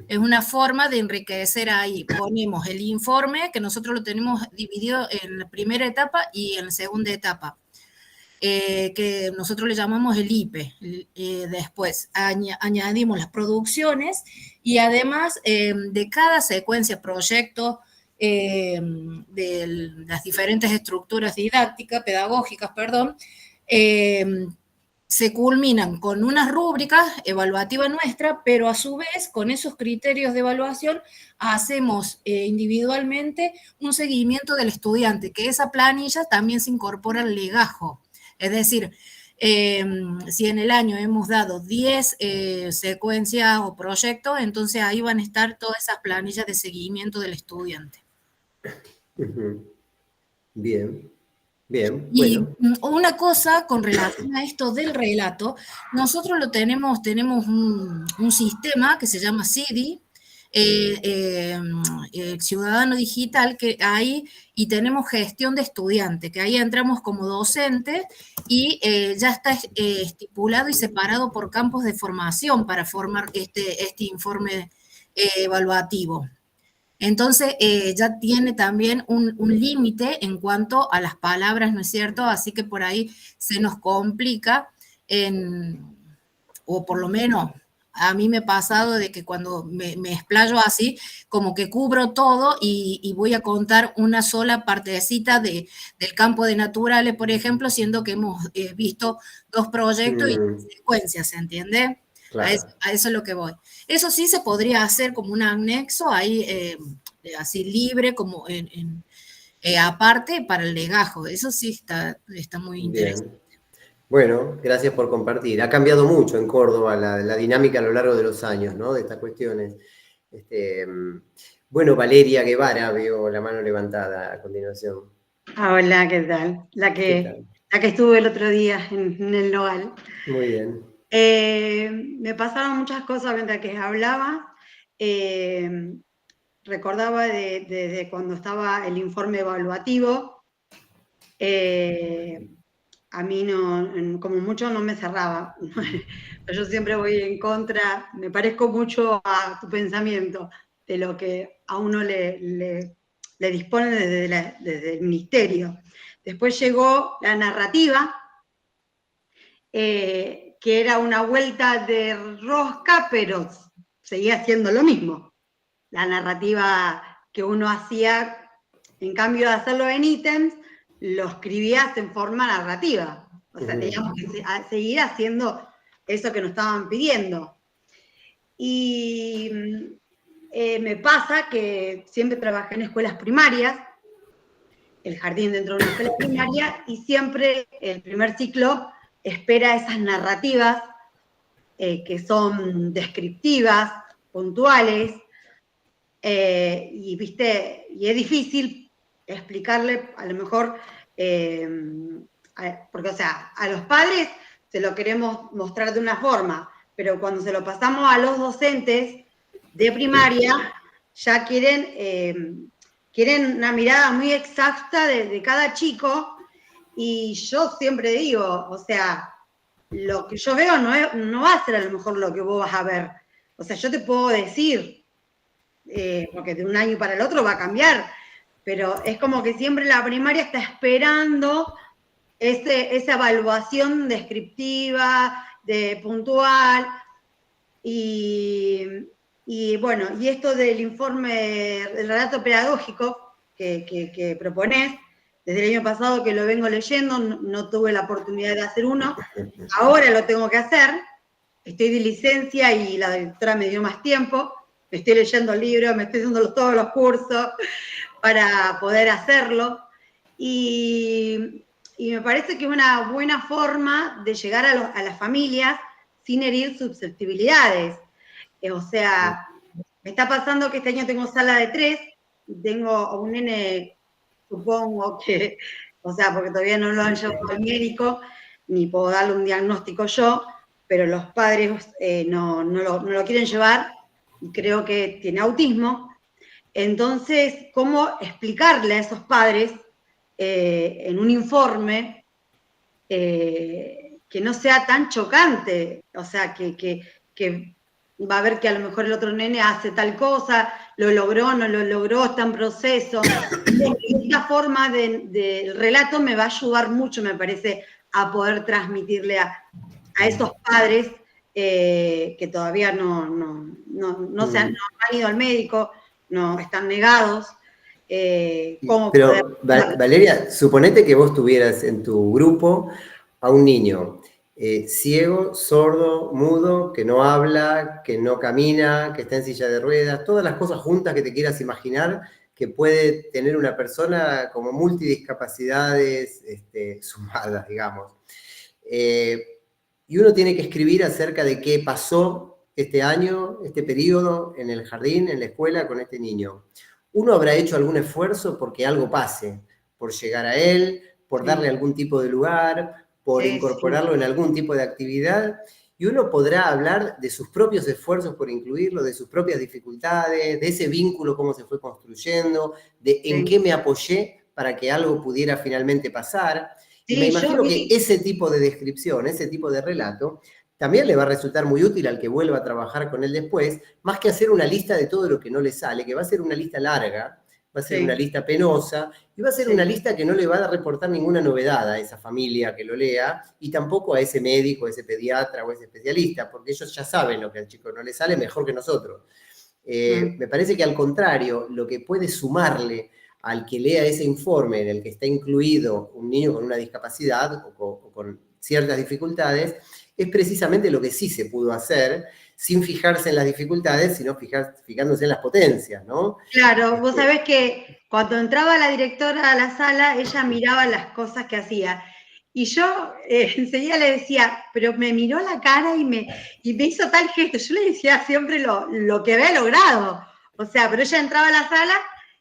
Es una forma de enriquecer ahí. Ponemos el informe, que nosotros lo tenemos dividido en la primera etapa y en la segunda etapa, que nosotros le llamamos el IPE. Después añadimos las producciones y además de cada secuencia, proyecto, de las diferentes estructuras didácticas, pedagógicas, perdón, se culminan con unas rúbricas evaluativas nuestras, pero a su vez, con esos criterios de evaluación, hacemos individualmente un seguimiento del estudiante, que esa planilla también se incorpora al legajo. Es decir, si en el año hemos dado 10 secuencias o proyectos, entonces ahí van a estar todas esas planillas de seguimiento del estudiante. Bien. Bien, y bueno. Una cosa con relación a esto del relato, nosotros tenemos un sistema que se llama CIDI, Ciudadano Digital, que ahí, y tenemos gestión de estudiante, que ahí entramos como docente y ya está estipulado y separado por campos de formación para formar este informe evaluativo. Entonces, ya tiene también un límite en cuanto a las palabras, ¿no es cierto? Así que por ahí se nos complica, o por lo menos a mí me ha pasado de que cuando me explayo así, como que cubro todo y voy a contar una sola partecita del campo de naturales, por ejemplo, siendo que hemos visto 2 proyectos y secuencias, ¿se entiende? Claro. A eso es lo que voy. Eso sí se podría hacer como un anexo ahí, así libre, como aparte para el legajo. Eso sí está muy interesante. Bien. Bueno, gracias por compartir. Ha cambiado mucho en Córdoba la dinámica a lo largo de los años, ¿no? De estas cuestiones. Bueno, Valeria Guevara, veo la mano levantada a continuación. Hola, ¿qué tal? La que estuve el otro día en el Nogal. Muy bien. Me pasaron muchas cosas mientras que hablaba. Recordaba de cuando estaba el informe evaluativo. A mí como mucho no me cerraba. Yo siempre voy en contra, me parezco mucho a tu pensamiento de lo que a uno le dispone desde el ministerio. Después llegó la narrativa, que era una vuelta de rosca, pero seguía siendo lo mismo. La narrativa que uno hacía, en cambio de hacerlo en ítems, lo escribías en forma narrativa. O sea, teníamos que seguir haciendo eso que nos estaban pidiendo. Y me pasa que siempre trabajé en escuelas primarias, el jardín dentro de una escuela primaria, y siempre el primer ciclo espera esas narrativas que son descriptivas, puntuales, y es difícil explicarle, a lo mejor, porque, o sea, a los padres se lo queremos mostrar de una forma, pero cuando se lo pasamos a los docentes de primaria, ya quieren una mirada muy exacta de cada chico, Y yo siempre digo, o sea, lo que yo veo no va a ser a lo mejor lo que vos vas a ver. O sea, yo te puedo decir, porque de un año para el otro va a cambiar, pero es como que siempre la primaria está esperando esa evaluación descriptiva, de puntual, y bueno, y esto del informe, el relato pedagógico que proponés, desde el año pasado que lo vengo leyendo, no tuve la oportunidad de hacer uno, ahora lo tengo que hacer, estoy de licencia y la directora me dio más tiempo, me estoy leyendo libros, me estoy haciendo todos los cursos para poder hacerlo, y me parece que es una buena forma de llegar a las familias sin herir susceptibilidades. O sea, me está pasando que este año tengo sala de 3, tengo a un nene, supongo que, o sea, porque todavía no lo han llevado al médico, ni puedo darle un diagnóstico yo, pero los padres no lo quieren llevar, y creo que tiene autismo. Entonces, ¿cómo explicarle a esos padres en un informe que no sea tan chocante? O sea, que va a ver que a lo mejor el otro nene hace tal cosa, lo logró, no lo logró, está en proceso. Esta forma del relato me va a ayudar mucho, me parece, a poder transmitirle a esos padres que todavía no han ido al médico, no están negados. Pero, Valeria, suponete que vos tuvieras en tu grupo a un niño ciego, sordo, mudo, que no habla, que no camina, que está en silla de ruedas, todas las cosas juntas que te quieras imaginar que puede tener una persona como multidiscapacidades sumadas, digamos. Y uno tiene que escribir acerca de qué pasó este año, este periodo, en el jardín, en la escuela, con este niño. Uno habrá hecho algún esfuerzo porque algo pase, por llegar a él, por darle algún tipo de lugar, por incorporarlo en algún tipo de actividad, y uno podrá hablar de sus propios esfuerzos por incluirlo, de sus propias dificultades, de ese vínculo, cómo se fue construyendo, de en qué me apoyé para que algo pudiera finalmente pasar. Y me imagino que ese tipo de descripción, ese tipo de relato, también le va a resultar muy útil al que vuelva a trabajar con él después, más que hacer una lista de todo lo que no le sale, que va a ser una lista larga, va a ser una lista penosa, y va a ser una lista que no le va a reportar ninguna novedad a esa familia que lo lea, y tampoco a ese médico, a ese pediatra o a ese especialista, porque ellos ya saben lo que al chico no le sale mejor que nosotros. Me parece que al contrario, lo que puede sumarle al que lea ese informe en el que está incluido un niño con una discapacidad o con ciertas dificultades, es precisamente lo que sí se pudo hacer, sin fijarse en las dificultades, sino fijándose en las potencias, ¿no? Claro, vos sabés que cuando entraba la directora a la sala, ella miraba las cosas que hacía. Y yo enseguida le decía, pero me miró la cara y me hizo tal gesto. Yo le decía siempre lo que había logrado. O sea, pero ella entraba a la sala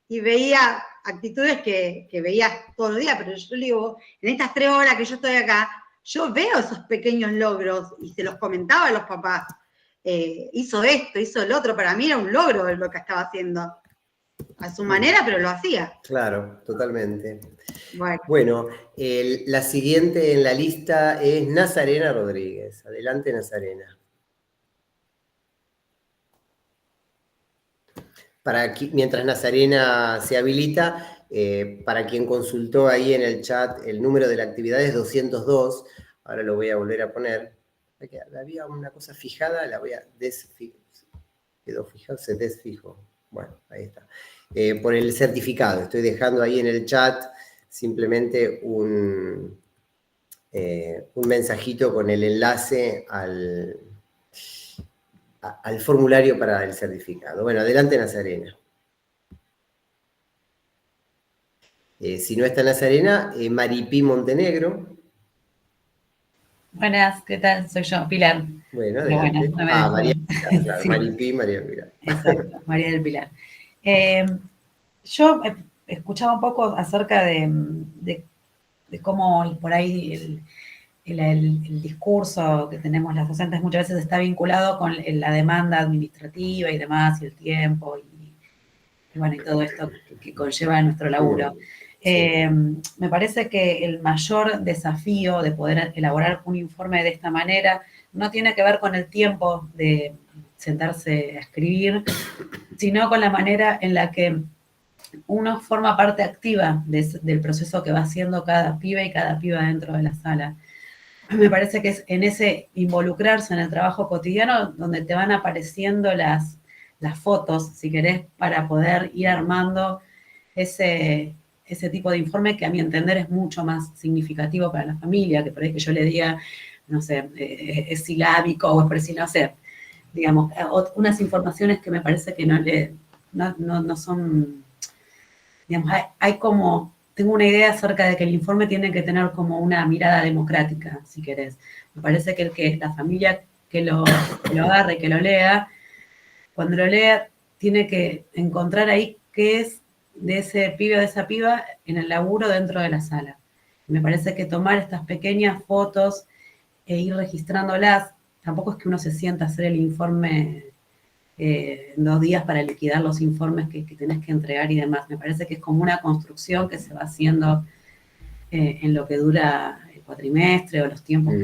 y veía actitudes que veía todos los días. Pero yo le digo, en estas 3 horas que yo estoy acá, yo veo esos pequeños logros y se los comentaba a los papás. Hizo esto, hizo el otro. Para mí era un logro lo que estaba haciendo. A su manera, pero lo hacía. Claro, totalmente. Bueno, la siguiente en la lista es Nazarena Rodríguez. Adelante, Nazarena. Mientras Nazarena se habilita, para quien consultó ahí en el chat, el número de la actividad es 202. Ahora lo voy a volver a poner. Había una cosa fijada, la voy a desfijar. Quedó fijado, se desfijó. Bueno, ahí está. Por el certificado. Estoy dejando ahí en el chat simplemente un mensajito con el enlace al formulario para el certificado. Bueno, adelante, Nazarena. Si no está Nazarena, Maripí Montenegro. Buenas, ¿qué tal? Soy yo, Pilar. Bueno, adelante. María Pilar, claro. Sí. Maripí, María Pilar. Exacto, María del Pilar. Yo escuchaba un poco acerca de cómo por ahí el discurso que tenemos las docentes muchas veces está vinculado con la demanda administrativa y demás, y el tiempo, y bueno, y todo esto que conlleva nuestro laburo. Me parece que el mayor desafío de poder elaborar un informe de esta manera no tiene que ver con el tiempo de sentarse a escribir, sino con la manera en la que uno forma parte activa del proceso que va haciendo cada pibe y cada piba dentro de la sala. Me parece que es en ese involucrarse en el trabajo cotidiano donde te van apareciendo las fotos, si querés, para poder ir armando ese tipo de informe que a mi entender es mucho más significativo para la familia, que por ahí que yo le diga, no sé, es silábico o es por decir, no sé, digamos, unas informaciones que me parece que no son, digamos, hay como, tengo una idea acerca de que el informe tiene que tener como una mirada democrática, si querés. Me parece que la familia que lo agarre, que lo lea, cuando lo lea, tiene que encontrar ahí qué es de ese pibe o de esa piba en el laburo dentro de la sala. Me parece que tomar estas pequeñas fotos e ir registrándolas, tampoco es que uno se sienta a hacer el informe en 2 días para liquidar los informes que tenés que entregar y demás. Me parece que es como una construcción que se va haciendo en lo que dura el cuatrimestre o los tiempos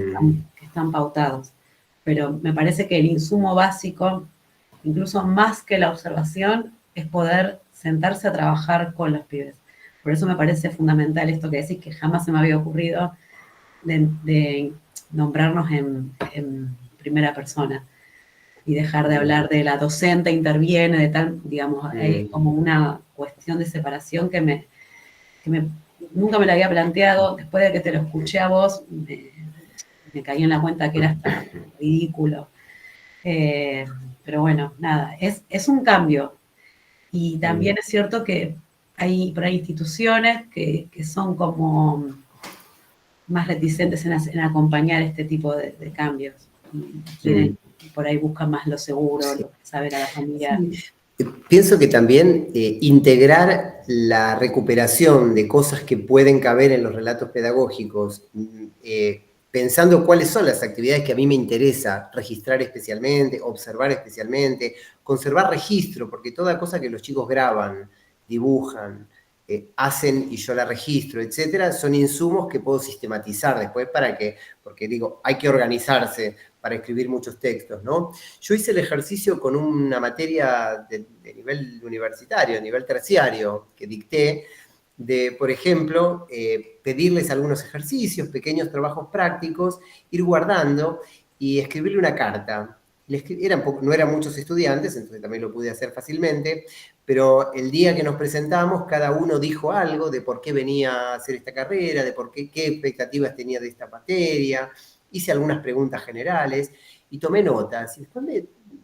que están pautados. Pero me parece que el insumo básico, incluso más que la observación, es poder sentarse a trabajar con los pibes. Por eso me parece fundamental esto que decís, que jamás se me había ocurrido de nombrarnos en primera persona y dejar de hablar de la docente interviene, de tal, digamos, hay como una cuestión de separación que nunca me la había planteado. Después de que te lo escuché a vos, me caí en la cuenta que era hasta ridículo. Pero bueno, nada, es un cambio. Y también es cierto que hay por ahí instituciones que son como más reticentes en acompañar este tipo de cambios. Y por ahí buscan más lo seguro, lo que saber a la familia. Pienso que también integrar la recuperación de cosas que pueden caber en los relatos pedagógicos, pensando cuáles son las actividades que a mí me interesa registrar especialmente, observar especialmente, conservar registro, porque toda cosa que los chicos graban, dibujan, hacen y yo la registro, etcétera, son insumos que puedo sistematizar después porque digo, hay que organizarse para escribir muchos textos, ¿no? Yo hice el ejercicio con una materia de nivel universitario, nivel terciario, que dicté, de, por ejemplo, pedirles algunos ejercicios, pequeños trabajos prácticos, ir guardando y escribirle una carta. No eran muchos estudiantes, entonces también lo pude hacer fácilmente, pero el día que nos presentamos, cada uno dijo algo de por qué venía a hacer esta carrera, de qué expectativas tenía de esta materia, hice algunas preguntas generales y tomé notas, y después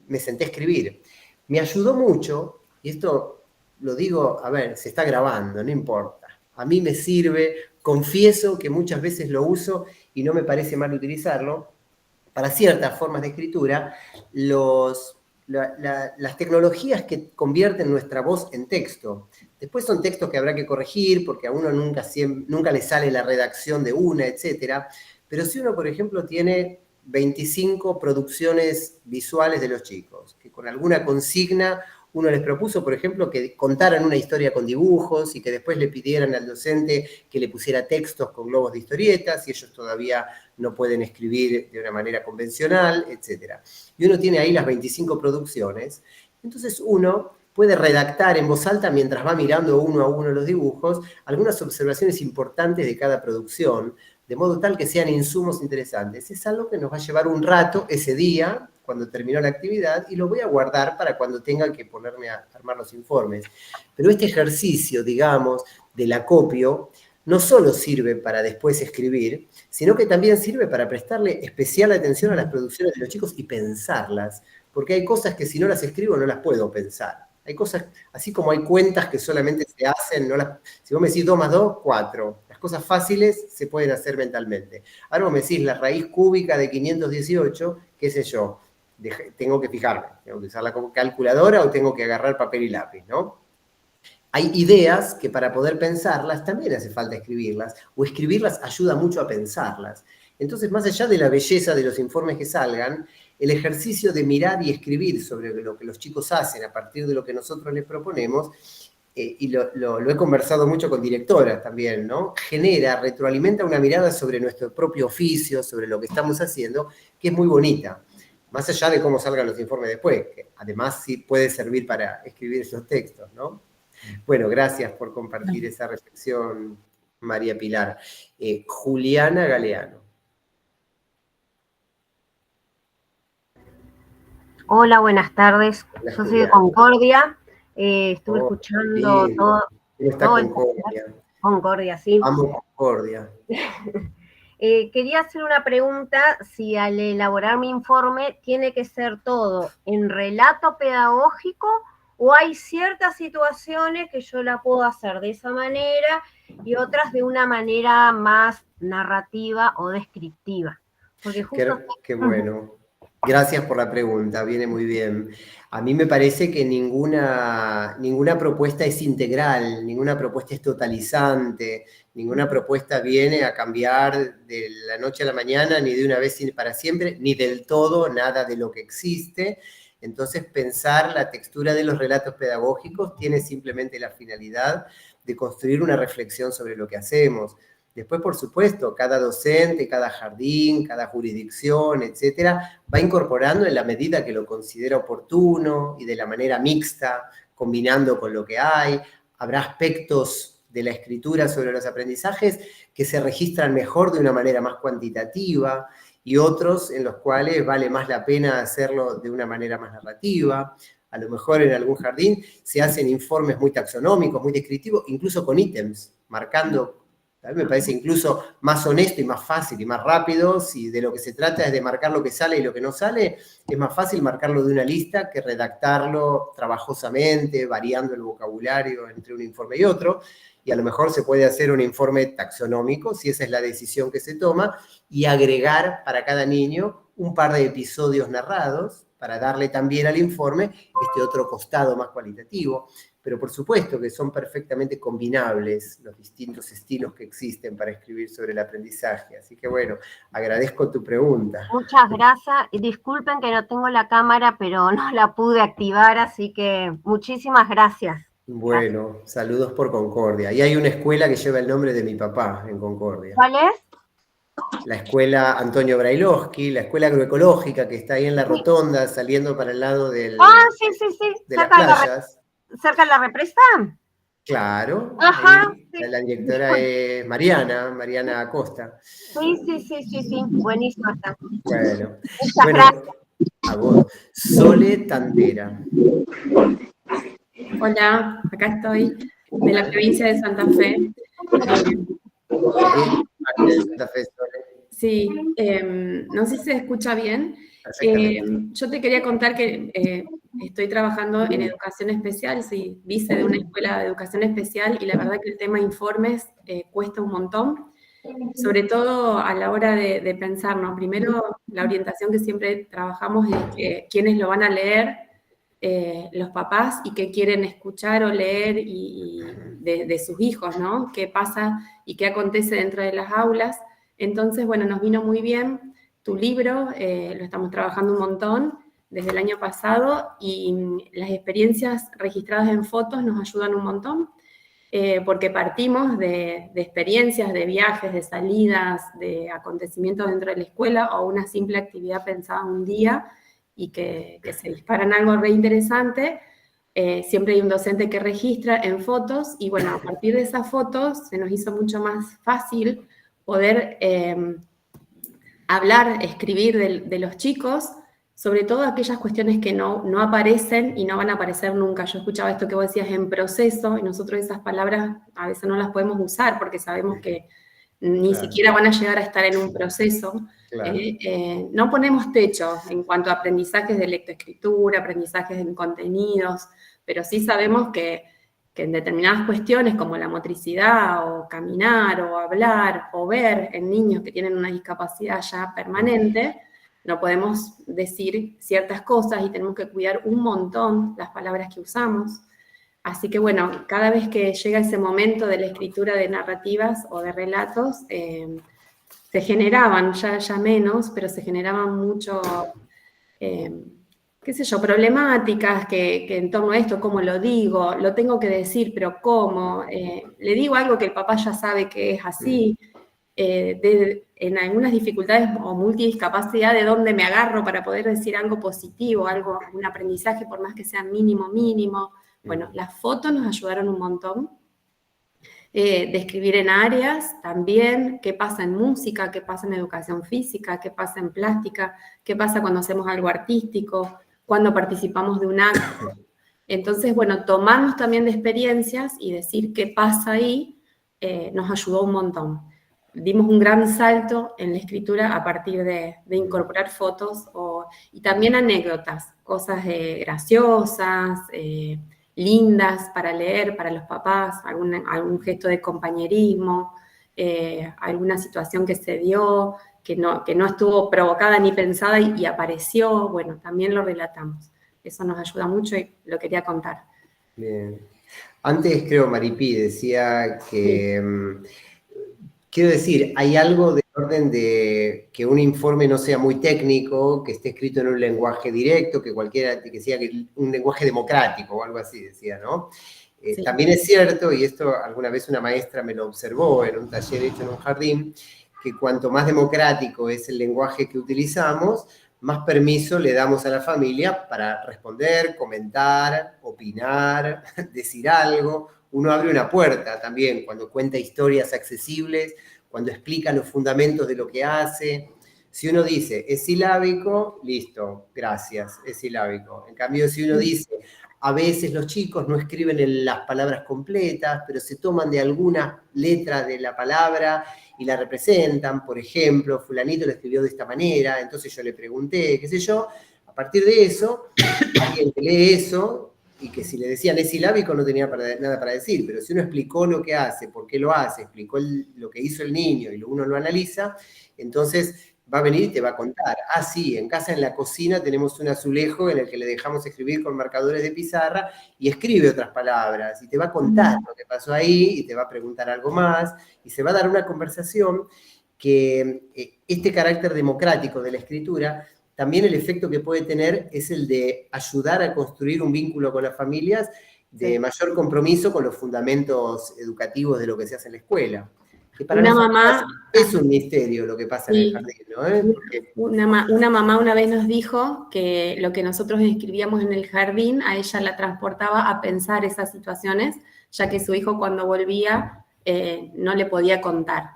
me senté a escribir. Me ayudó mucho, y esto lo digo, a ver, se está grabando, no importa. A mí me sirve, confieso que muchas veces lo uso y no me parece mal utilizarlo. Para ciertas formas de escritura, las tecnologías que convierten nuestra voz en texto. Después son textos que habrá que corregir, porque a uno nunca le sale la redacción de una, etcétera. Pero si uno, por ejemplo, tiene 25 producciones visuales de los chicos, que con alguna consigna uno les propuso, por ejemplo, que contaran una historia con dibujos y que después le pidieran al docente que le pusiera textos con globos de historietas, y ellos todavía no pueden escribir de una manera convencional, etc. Y uno tiene ahí las 25 producciones, entonces uno puede redactar en voz alta mientras va mirando uno a uno los dibujos, algunas observaciones importantes de cada producción, de modo tal que sean insumos interesantes. Es algo que nos va a llevar un rato ese día, cuando terminó la actividad, y lo voy a guardar para cuando tenga que ponerme a armar los informes. Pero este ejercicio, digamos, del acopio, no solo sirve para después escribir, sino que también sirve para prestarle especial atención a las producciones de los chicos y pensarlas, porque hay cosas que si no las escribo no las puedo pensar. Hay cosas, así como hay cuentas que solamente se hacen, si vos me decís 2 más 2, 4. Las cosas fáciles se pueden hacer mentalmente. Ahora vos me decís la raíz cúbica de 518, qué sé yo, tengo que fijarme, tengo que usar la calculadora o tengo que agarrar papel y lápiz, ¿no? Hay ideas que para poder pensarlas también hace falta escribirlas, o escribirlas ayuda mucho a pensarlas. Entonces, más allá de la belleza de los informes que salgan, el ejercicio de mirar y escribir sobre lo que los chicos hacen a partir de lo que nosotros les proponemos y lo he conversado mucho con directoras también, ¿no? Retroalimenta una mirada sobre nuestro propio oficio, sobre lo que estamos haciendo, que es muy bonita. Más allá de cómo salgan los informes después, que además sí puede servir para escribir esos textos, ¿no? Bueno, gracias por compartir esa reflexión, María Pilar. Juliana Galeano. Hola, buenas tardes. Hola, Yo soy de Juliana. Concordia. Estuve escuchando bien. todo ¿Cómo está el Concordia? Concordia, sí. Amo Concordia. Quería hacer una pregunta, si al elaborar mi informe tiene que ser todo en relato pedagógico o hay ciertas situaciones que yo la puedo hacer de esa manera y otras de una manera más narrativa o descriptiva. Porque justo... Qué bueno. Gracias por la pregunta, viene muy bien. A mí me parece que ninguna propuesta es integral, ninguna propuesta es totalizante, ninguna propuesta viene a cambiar de la noche a la mañana, ni de una vez ni para siempre, ni del todo nada de lo que existe. Entonces, pensar la textura de los relatos pedagógicos tiene simplemente la finalidad de construir una reflexión sobre lo que hacemos. Después, por supuesto, cada docente, cada jardín, cada jurisdicción, etcétera, va incorporando en la medida que lo considera oportuno y de la manera mixta, combinando con lo que hay. Habrá aspectos de la escritura sobre los aprendizajes que se registran mejor de una manera más cuantitativa y otros en los cuales vale más la pena hacerlo de una manera más narrativa. A lo mejor en algún jardín se hacen informes muy taxonómicos, muy descriptivos, incluso con ítems, marcando. A mí me parece incluso más honesto y más fácil y más rápido, si de lo que se trata es de marcar lo que sale y lo que no sale, es más fácil marcarlo de una lista que redactarlo trabajosamente, variando el vocabulario entre un informe y otro, y a lo mejor se puede hacer un informe taxonómico, si esa es la decisión que se toma, y agregar para cada niño un par de episodios narrados, para darle también al informe este otro costado más cualitativo. Pero por supuesto que son perfectamente combinables los distintos estilos que existen para escribir sobre el aprendizaje. Así que bueno, agradezco tu pregunta. Muchas gracias. Y disculpen que no tengo la cámara, pero no la pude activar, así que muchísimas gracias. Bueno, saludos por Concordia. Y hay una escuela que lleva el nombre de mi papá en Concordia. ¿Cuál es? La escuela Antonio Brailovsky, la escuela agroecológica que está ahí en la rotonda, saliendo para el lado de las playas. ¿Cerca de la represa? Claro. Ajá. Sí. La directora es Mariana Acosta. Sí. Buenísimo está. Bueno. Muchas gracias. A vos. Sole Tantera. Hola, acá estoy, de la provincia de Santa Fe. Sí, no sé si se escucha bien. Yo te quería contar que estoy trabajando en educación especial, soy vice de una escuela de educación especial y la verdad que el tema informes cuesta un montón, sobre todo a la hora de pensar, ¿no? Primero, la orientación que siempre trabajamos es que quiénes lo van a leer, los papás, y qué quieren escuchar o leer de sus hijos, ¿no? Qué pasa y qué acontece dentro de las aulas. Entonces, bueno, nos vino muy bien tu libro, lo estamos trabajando un montón desde el año pasado y las experiencias registradas en fotos nos ayudan un montón porque partimos de experiencias, de viajes, de salidas, de acontecimientos dentro de la escuela o una simple actividad pensada un día y que se disparan algo re interesante. Siempre hay un docente que registra en fotos y bueno, a partir de esas fotos se nos hizo mucho más fácil poder hablar, escribir de los chicos, sobre todo aquellas cuestiones que no aparecen y no van a aparecer nunca. Yo escuchaba esto que vos decías en proceso, y nosotros esas palabras a veces no las podemos usar porque sabemos que ni siquiera van a llegar a estar en un proceso. Claro. No ponemos techo en cuanto a aprendizajes de lectoescritura, aprendizajes en contenidos, pero sí sabemos que en determinadas cuestiones como la motricidad o caminar o hablar o ver en niños que tienen una discapacidad ya permanente, no podemos decir ciertas cosas y tenemos que cuidar un montón las palabras que usamos. Así que bueno, cada vez que llega ese momento de la escritura de narrativas o de relatos, se generaban, ya menos, pero se generaban mucho, qué qué sé yo, problemáticas que en torno a esto, cómo lo digo, lo tengo que decir, pero cómo, le digo algo que el papá ya sabe que es así, en algunas dificultades o multidiscapacidad, de dónde me agarro para poder decir algo positivo, algo, un aprendizaje por más que sea mínimo. Bueno, las fotos nos ayudaron un montón. De escribir en áreas también, qué pasa en música, qué pasa en educación física, qué pasa en plástica, qué pasa cuando hacemos algo artístico, cuando participamos de un acto. Entonces, bueno, tomarnos también de experiencias y decir qué pasa ahí nos ayudó un montón. Dimos un gran salto en la escritura a partir de incorporar fotos y también anécdotas, cosas graciosas, lindas para leer para los papás, algún gesto de compañerismo, alguna situación que se dio, que no estuvo provocada ni pensada y apareció, bueno, también lo relatamos. Eso nos ayuda mucho y lo quería contar. Bien. Antes creo Maripí decía que, quiero decir, hay algo de orden de que un informe no sea muy técnico, que esté escrito en un lenguaje directo, que sea un lenguaje democrático o algo así, decía, ¿no? Sí. También es cierto, y esto alguna vez una maestra me lo observó en un taller hecho en un jardín, que cuanto más democrático es el lenguaje que utilizamos, más permiso le damos a la familia para responder, comentar, opinar, decir algo. Uno abre una puerta también cuando cuenta historias accesibles, cuando explica los fundamentos de lo que hace. Si uno dice, es silábico, listo, gracias, es silábico. En cambio, si uno dice, a veces los chicos no escriben las palabras completas, pero se toman de alguna letra de la palabra y la representan. Por ejemplo, fulanito lo escribió de esta manera, entonces yo le pregunté, qué sé yo. A partir de eso, alguien que lee eso, y que si le decían es silábico no tenía nada para decir, pero si uno explicó lo que hace, por qué lo hace, explicó lo que hizo el niño y uno lo analiza, entonces va a venir y te va a contar. Ah, sí, en casa, en la cocina, tenemos un azulejo en el que le dejamos escribir con marcadores de pizarra y escribe otras palabras y te va a contar lo que pasó ahí y te va a preguntar algo más y se va a dar una conversación que este carácter democrático de la escritura, también el efecto que puede tener es el de ayudar a construir un vínculo con las familias de mayor compromiso con los fundamentos educativos de lo que se hace en la escuela. Que para una nosotros mamá es un misterio lo que pasa en el jardín, ¿no? Porque una mamá una vez nos dijo que lo que nosotros escribíamos en el jardín a ella la transportaba a pensar esas situaciones, ya que su hijo cuando volvía no le podía contar.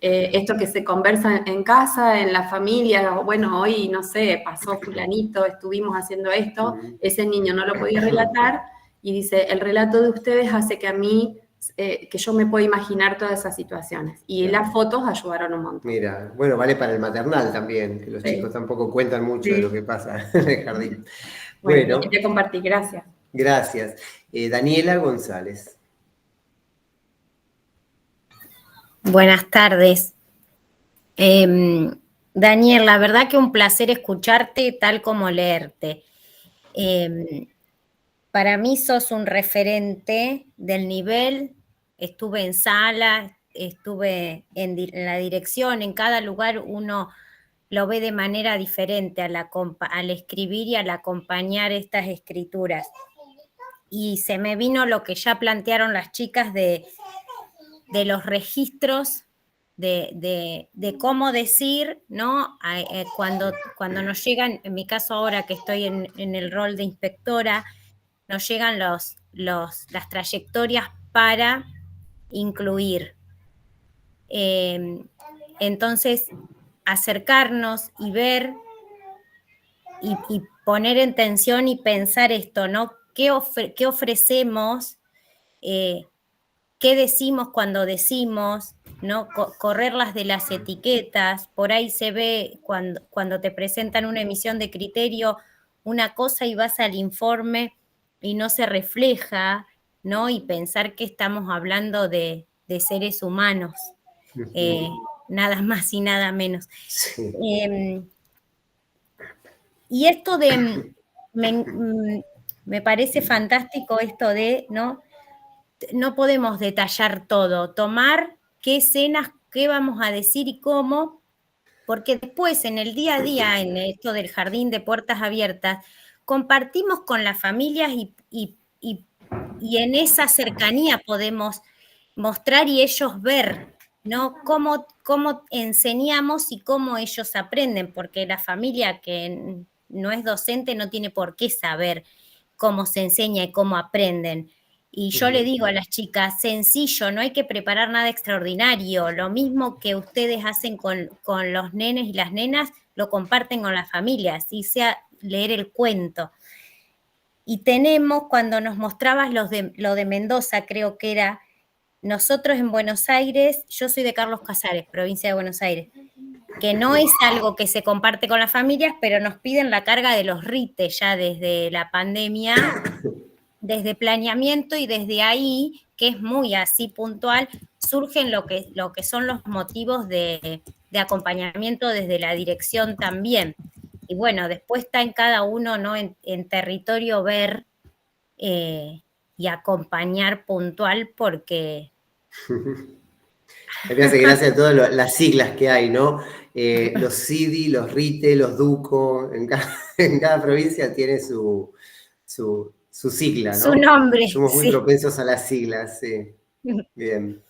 Esto que se conversa en casa, en la familia, bueno, hoy, no sé, pasó fulanito, estuvimos haciendo esto, ese niño no lo podía relatar, y dice, el relato de ustedes hace que a mí, que yo me pueda imaginar todas esas situaciones. Y las fotos ayudaron un montón. Mira, bueno, vale para el maternal también, que los chicos tampoco cuentan mucho de lo que pasa en el jardín. Bueno, quería compartir, gracias. Gracias. Daniela González. Buenas tardes. Daniel, la verdad que un placer escucharte tal como leerte. Para mí sos un referente del nivel, estuve en sala, estuve en la dirección, en cada lugar uno lo ve de manera diferente al escribir y al acompañar estas escrituras. Y se me vino lo que ya plantearon las chicas de los registros, de cómo decir, ¿no? Cuando nos llegan, en mi caso ahora que estoy en el rol de inspectora, nos llegan las trayectorias para incluir. Entonces, acercarnos y ver y poner en tensión y pensar esto, ¿no? ¿Qué ofrecemos? ¿Qué decimos cuando decimos? ¿No? Correrlas de las etiquetas. Por ahí se ve cuando te presentan una emisión de criterio una cosa y vas al informe y no se refleja, ¿no? Y pensar que estamos hablando de seres humanos, nada más y nada menos. Sí. Y esto me parece fantástico esto de, ¿no? No podemos detallar todo, tomar qué escenas, qué vamos a decir y cómo, porque después en el día a día, en esto del jardín de puertas abiertas, compartimos con las familias y en esa cercanía podemos mostrar y ellos ver, ¿no? Cómo enseñamos y cómo ellos aprenden, porque la familia que no es docente no tiene por qué saber cómo se enseña y cómo aprenden. Y yo le digo a las chicas, sencillo, no hay que preparar nada extraordinario, lo mismo que ustedes hacen con los nenes y las nenas, lo comparten con las familias, y sea leer el cuento. Y tenemos, cuando nos mostrabas lo de Mendoza, creo que era, nosotros en Buenos Aires, yo soy de Carlos Casares, provincia de Buenos Aires, que no es algo que se comparte con las familias, pero nos piden la carga de los RITE ya desde la pandemia, desde planeamiento, y desde ahí, que es muy así puntual, surgen lo que son los motivos de acompañamiento desde la dirección también. Y bueno, después está en cada uno, ¿no? En territorio ver y acompañar puntual, porque... Me hace gracia a todas las siglas que hay, ¿no? Los CIDI, los RITE, los DUCO, en cada provincia tiene su sigla, ¿no? Su nombre. Somos muy sí. propensos a las siglas, sí. Bien.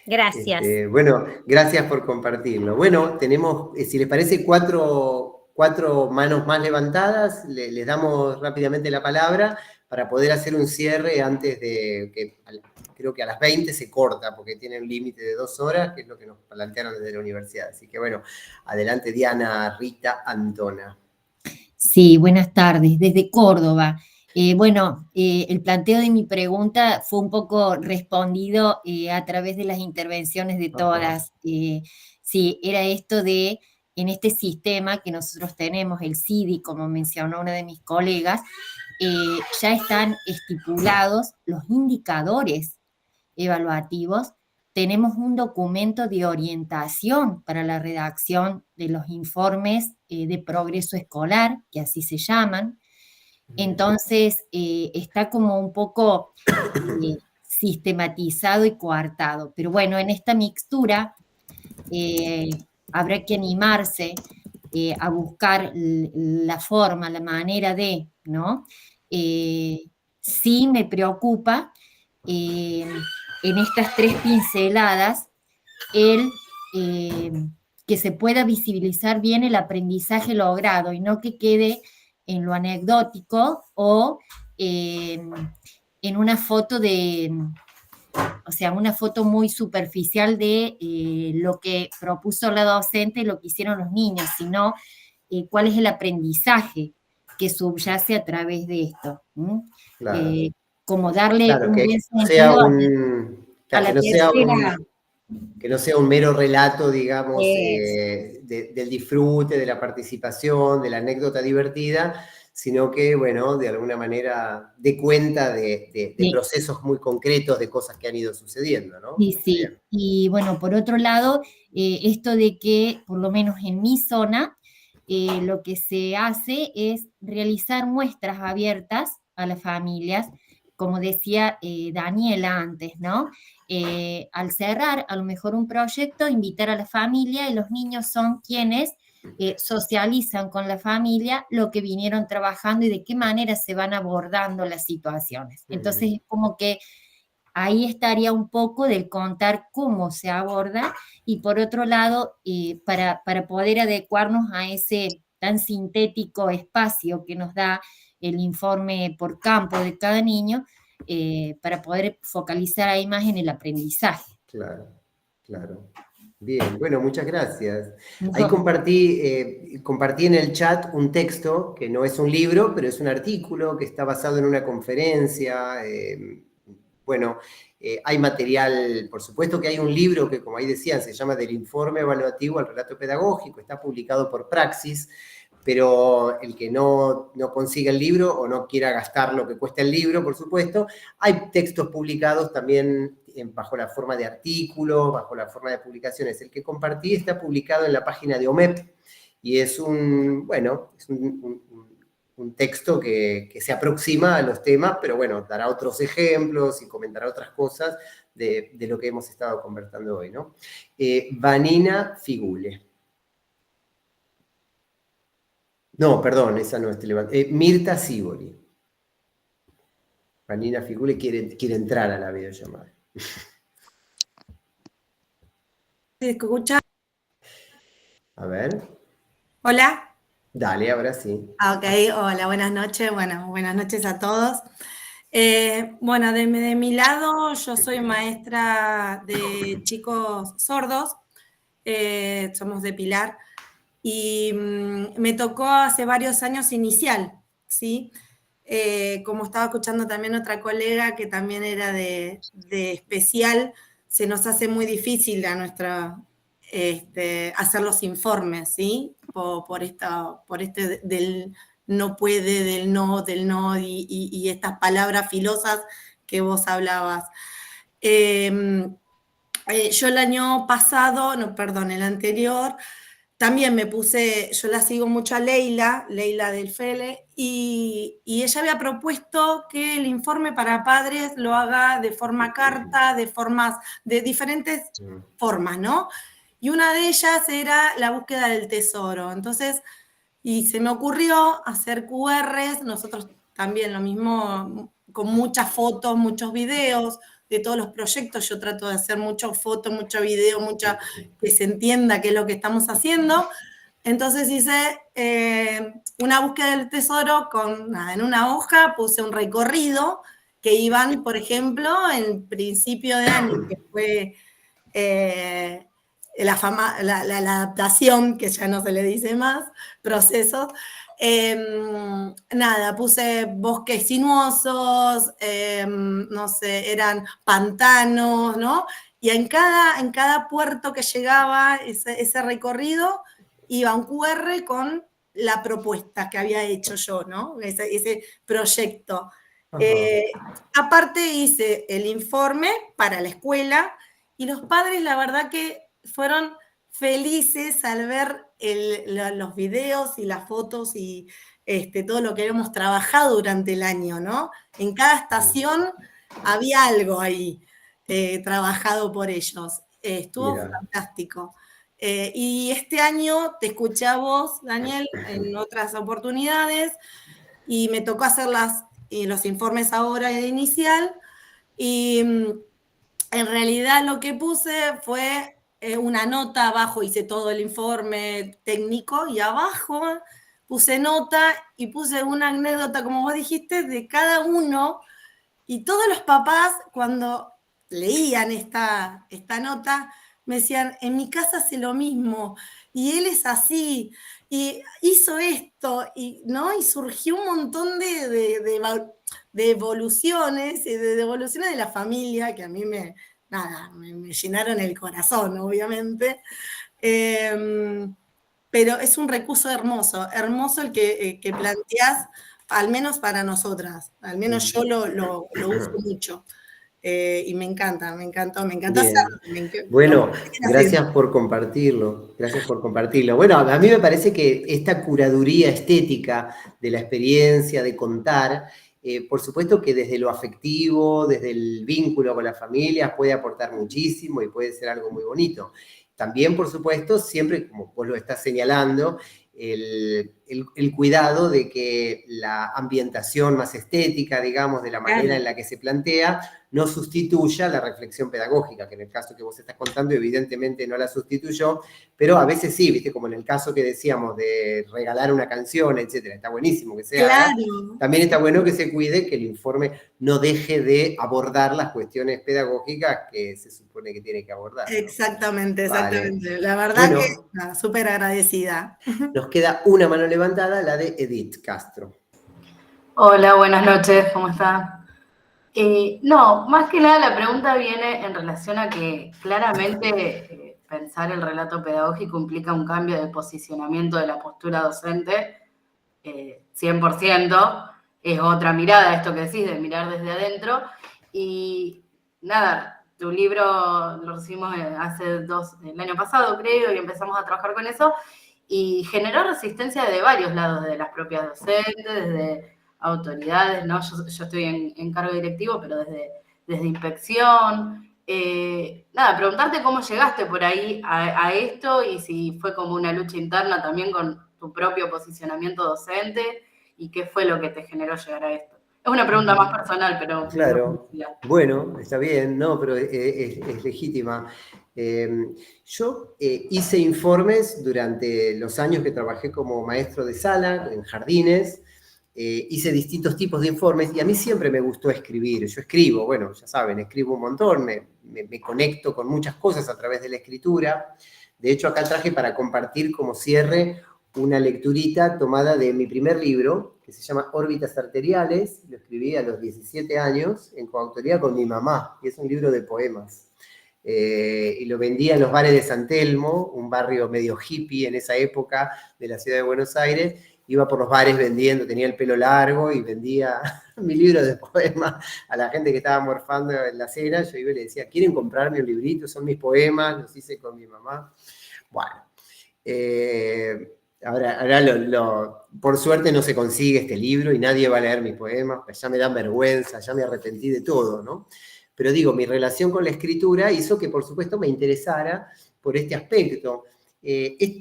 Gracias. Bueno, gracias por compartirlo. Bueno, tenemos, si les parece, cuatro manos más levantadas. Les damos rápidamente la palabra para poder hacer un cierre antes de que, creo que a las 20 se corta, porque tiene un límite de 2 horas, que es lo que nos plantearon desde la universidad. Así que bueno, adelante Diana, Rita, Antona. Sí, buenas tardes, desde Córdoba. El planteo de mi pregunta fue un poco respondido a través de las intervenciones de todas. Sí, era esto de, en este sistema que nosotros tenemos, el CIDI, como mencionó una de mis colegas, ya están estipulados los indicadores evaluativos. Tenemos un documento de orientación para la redacción de los informes de progreso escolar, que así se llaman. Entonces, está como un poco sistematizado y coartado. Pero bueno, en esta mixtura habrá que animarse a buscar la forma, la manera de, ¿no? Sí me preocupa en estas 3 pinceladas que se pueda visibilizar bien el aprendizaje logrado y no que quede en lo anecdótico o en una foto una foto muy superficial de lo que propuso la docente y lo que hicieron los niños, sino cuál es el aprendizaje que subyace a través de esto. Claro. Como darle claro, un que buen no sentido sea a la que no sea un mero relato, digamos, del disfrute, de la participación, de la anécdota divertida, sino que, bueno, de alguna manera dé cuenta de procesos muy concretos, de cosas que han ido sucediendo, ¿no? Sí, sí. Bien. Y bueno, por otro lado, esto de que, por lo menos en mi zona, lo que se hace es realizar muestras abiertas a las familias, como decía Daniela antes, ¿no? Al cerrar a lo mejor un proyecto, invitar a la familia, y los niños son quienes socializan con la familia lo que vinieron trabajando y de qué manera se van abordando las situaciones. Entonces es como que ahí estaría un poco del contar cómo se aborda, y por otro lado, para poder adecuarnos a ese tan sintético espacio que nos da el informe por campo de cada niño, para poder focalizar ahí más en el aprendizaje. Claro, claro. Bien, bueno, muchas gracias. Ahí compartí en el chat un texto, que no es un libro, pero es un artículo que está basado en una conferencia. Hay material, por supuesto que hay un libro que, como ahí decían, se llama Del informe evaluativo al relato pedagógico, está publicado por Praxis, pero el que no consiga el libro o no quiera gastar lo que cuesta el libro, por supuesto, hay textos publicados también bajo la forma de artículos, bajo la forma de publicaciones. El que compartí está publicado en la página de OMEP y es un texto que se aproxima a los temas, pero bueno, dará otros ejemplos y comentará otras cosas de lo que hemos estado conversando hoy, ¿no? Vanina Figule. No, perdón, esa no es Mirta Sibori. Vanina Ficule quiere entrar a la videollamada. ¿Se escucha? A ver. Hola. Dale, ahora sí. Ok, hola, buenas noches. Bueno, buenas noches a todos. Bueno, de mi lado, yo soy maestra de chicos sordos. Somos de Pilar. Y me tocó hace varios años inicial, ¿sí? Como estaba escuchando también otra colega que también era de especial, se nos hace muy difícil a nuestra hacer los informes, ¿sí? Por este del no puede, del no, y estas palabras filosas que vos hablabas. Yo el año pasado, no, perdón, el anterior, también me puse, yo la sigo mucho a Leila del Fele, y ella había propuesto que el informe para padres lo haga de forma carta, de diferentes formas, ¿no? Y una de ellas era la búsqueda del tesoro. Entonces, y se me ocurrió hacer QRs, nosotros también lo mismo, con muchas fotos, muchos videos de todos los proyectos. Yo trato de hacer muchas fotos, mucho video, que se entienda qué es lo que estamos haciendo. Entonces hice una búsqueda del tesoro en una hoja, puse un recorrido que iban, por ejemplo, en principio de año, que fue la adaptación, que ya no se le dice más, procesos. Puse bosques sinuosos, no sé, eran pantanos, ¿no? Y en cada puerto que llegaba ese recorrido, iba un QR con la propuesta que había hecho yo, ¿no? Ese proyecto. Aparte hice el informe para la escuela, y los padres, la verdad que fueron felices al ver los videos y las fotos y todo lo que habíamos trabajado durante el año, ¿no? En cada estación había algo ahí trabajado por ellos. Estuvo fantástico. Y este año te escuché a vos, Daniel, en otras oportunidades, y me tocó hacer los informes ahora de inicial, y en realidad lo que puse fue una nota abajo, hice todo el informe técnico, y abajo puse nota y puse una anécdota, como vos dijiste, de cada uno, y todos los papás cuando leían esta nota me decían, en mi casa hace lo mismo, y él es así, y hizo esto, ¿no? Y surgió un montón de evoluciones, de evoluciones de la familia, que a mí me llenaron el corazón, obviamente. Pero es un recurso hermoso el que planteás, al menos para nosotras, al menos yo lo uso mucho. Y me encanta hacerlo. Bueno, gracias por compartirlo. Bueno, a mí me parece que esta curaduría estética de la experiencia, de contar, por supuesto que desde lo afectivo, desde el vínculo con las familias, puede aportar muchísimo y puede ser algo muy bonito. También, por supuesto, siempre, como vos lo estás señalando, el cuidado de que la ambientación más estética, digamos, de la manera en la que se plantea, no sustituya la reflexión pedagógica, que en el caso que vos estás contando evidentemente no la sustituyó, pero a veces sí, ¿viste? Como en el caso que decíamos de regalar una canción, etcétera. Está buenísimo que sea. Claro. También está bueno que se cuide que el informe no deje de abordar las cuestiones pedagógicas que se supone que tiene que abordar, ¿no? Exactamente. Vale. La verdad Bueno, que súper agradecida. Nos queda una mano levantada, la de Edith Castro. Hola, buenas noches, ¿cómo está? No, más que nada la pregunta viene en relación a que claramente pensar el relato pedagógico implica un cambio de posicionamiento de la postura docente, 100%, es otra mirada, esto que decís, de mirar desde adentro, y nada, tu libro lo recibimos el año pasado, creo, y empezamos a trabajar con eso, y generó resistencia de varios lados, de las propias docentes, desde autoridades, ¿no? Yo estoy en cargo directivo, pero desde inspección. Preguntarte cómo llegaste por ahí a esto y si fue como una lucha interna también con tu propio posicionamiento docente y qué fue lo que te generó llegar a esto. Es una pregunta más personal, pero... Claro, bueno, está bien, no, pero es legítima. Yo hice informes durante los años que trabajé como maestro de sala, en jardines, hice distintos tipos de informes y a mí siempre me gustó escribir. Yo escribo, bueno, ya saben, escribo un montón, me conecto con muchas cosas a través de la escritura. De hecho, acá traje para compartir como cierre una lecturita tomada de mi primer libro, que se llama Órbitas Arteriales. Lo escribí a los 17 años, en coautoría con mi mamá, y es un libro de poemas. Y lo vendía en los bares de San Telmo, un barrio medio hippie en esa época de la ciudad de Buenos Aires. Iba por los bares vendiendo, tenía el pelo largo y vendía mi libro de poemas a la gente que estaba morfando en la cena. Yo iba y le decía, ¿quieren comprarme un librito? Son mis poemas, los hice con mi mamá. Bueno, ahora por suerte no se consigue este libro y nadie va a leer mis poemas, pues ya me dan vergüenza, ya me arrepentí de todo, ¿no? Pero digo, mi relación con la escritura hizo que, por supuesto, me interesara por este aspecto.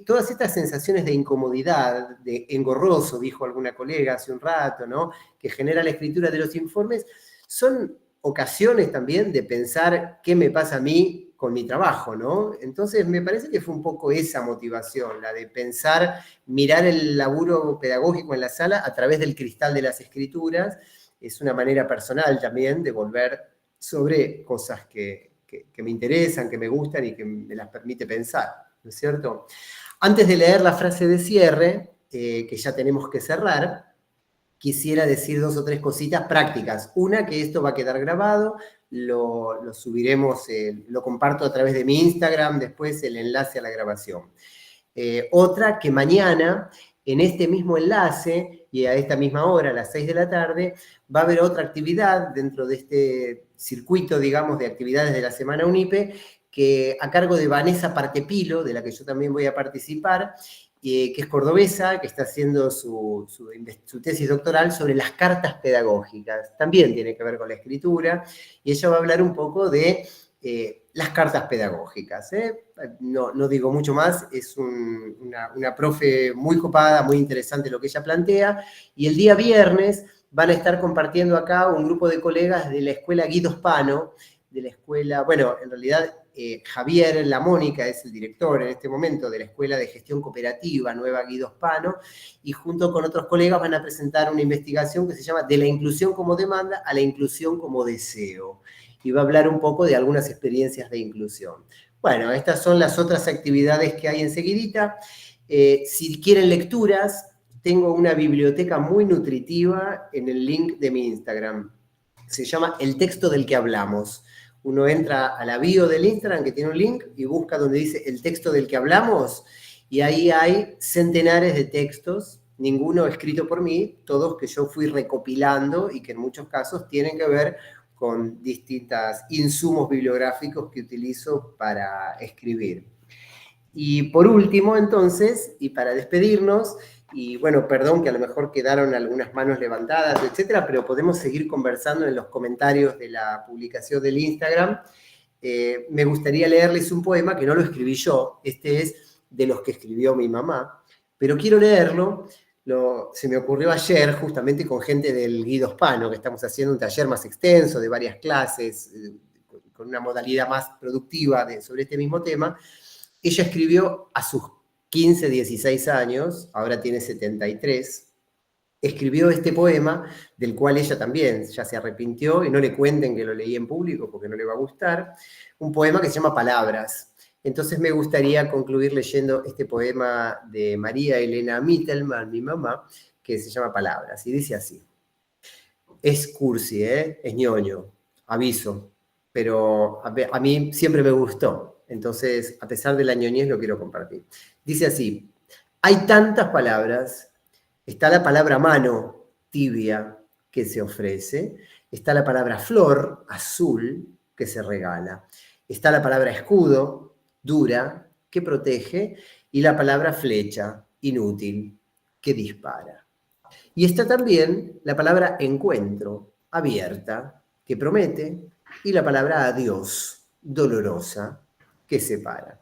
Todas estas sensaciones de incomodidad, de engorroso, dijo alguna colega hace un rato, ¿no?, que genera la escritura de los informes, son ocasiones también de pensar qué me pasa a mí con mi trabajo, ¿no? Entonces me parece que fue un poco esa motivación, la de pensar, mirar el laburo pedagógico en la sala a través del cristal de las escrituras. Es una manera personal también de volver sobre cosas que me interesan, que me gustan y que me las permite pensar, ¿no es cierto? Antes de leer la frase de cierre, que ya tenemos que cerrar, quisiera decir 2 o 3 cositas prácticas. Una, que esto va a quedar grabado, lo subiremos, lo comparto a través de mi Instagram, después el enlace a la grabación. Otra, que mañana, en este mismo enlace, y a esta misma hora, a las 6 de la tarde, va a haber otra actividad dentro de este circuito, digamos, de actividades de la Semana UNIPE, que a cargo de Vanessa Partepilo, de la que yo también voy a participar, que es cordobesa, que está haciendo su tesis doctoral sobre las cartas pedagógicas. También tiene que ver con la escritura, y ella va a hablar un poco de las cartas pedagógicas. No digo mucho más, es una profe muy copada, muy interesante lo que ella plantea, y el día viernes van a estar compartiendo acá un grupo de colegas de la escuela Guido Spano, de la escuela, bueno, en realidad Javier Lamónica es el director en este momento de la Escuela de Gestión Cooperativa Nueva Guido Spano, y junto con otros colegas van a presentar una investigación que se llama De la inclusión como demanda a la inclusión como deseo, y va a hablar un poco de algunas experiencias de inclusión. Bueno, estas son las otras actividades que hay enseguidita. Si quieren lecturas, tengo una biblioteca muy nutritiva en el link de mi Instagram. Se llama El texto del que hablamos. Uno entra a la bio del Instagram, que tiene un link, y busca donde dice el texto del que hablamos, y ahí hay centenares de textos, ninguno escrito por mí, todos que yo fui recopilando y que en muchos casos tienen que ver con distintos insumos bibliográficos que utilizo para escribir. Y por último, entonces, y para despedirnos, y bueno, perdón que a lo mejor quedaron algunas manos levantadas, etcétera, pero podemos seguir conversando en los comentarios de la publicación del Instagram. Me gustaría leerles un poema que no lo escribí yo, este es de los que escribió mi mamá, pero quiero leerlo, se me ocurrió ayer justamente con gente del Guido Spano, que estamos haciendo un taller más extenso de varias clases, con una modalidad más productiva sobre este mismo tema. Ella escribió a sus 15, 16 años, ahora tiene 73, escribió este poema, del cual ella también ya se arrepintió, y no le cuenten que lo leí en público porque no le va a gustar, un poema que se llama Palabras. Entonces me gustaría concluir leyendo este poema de María Elena Mittelman, mi mamá, que se llama Palabras, y dice así. Es cursi, es ñoño, aviso, pero a mí siempre me gustó. Entonces, a pesar de la ñoñez, lo quiero compartir. Dice así, hay tantas palabras, está la palabra mano, tibia, que se ofrece, está la palabra flor, azul, que se regala, está la palabra escudo, dura, que protege, y la palabra flecha, inútil, que dispara. Y está también la palabra encuentro, abierta, que promete, y la palabra adiós, dolorosa, que separa.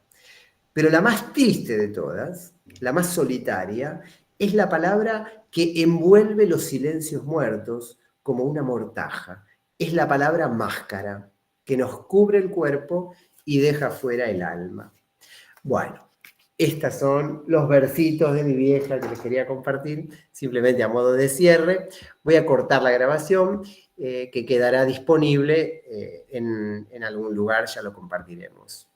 Pero la más triste de todas, la más solitaria, es la palabra que envuelve los silencios muertos como una mortaja. Es la palabra máscara, que nos cubre el cuerpo y deja fuera el alma. Bueno, estos son los versitos de mi vieja que les quería compartir, simplemente a modo de cierre. Voy a cortar la grabación, que quedará disponible en algún lugar, ya lo compartiremos.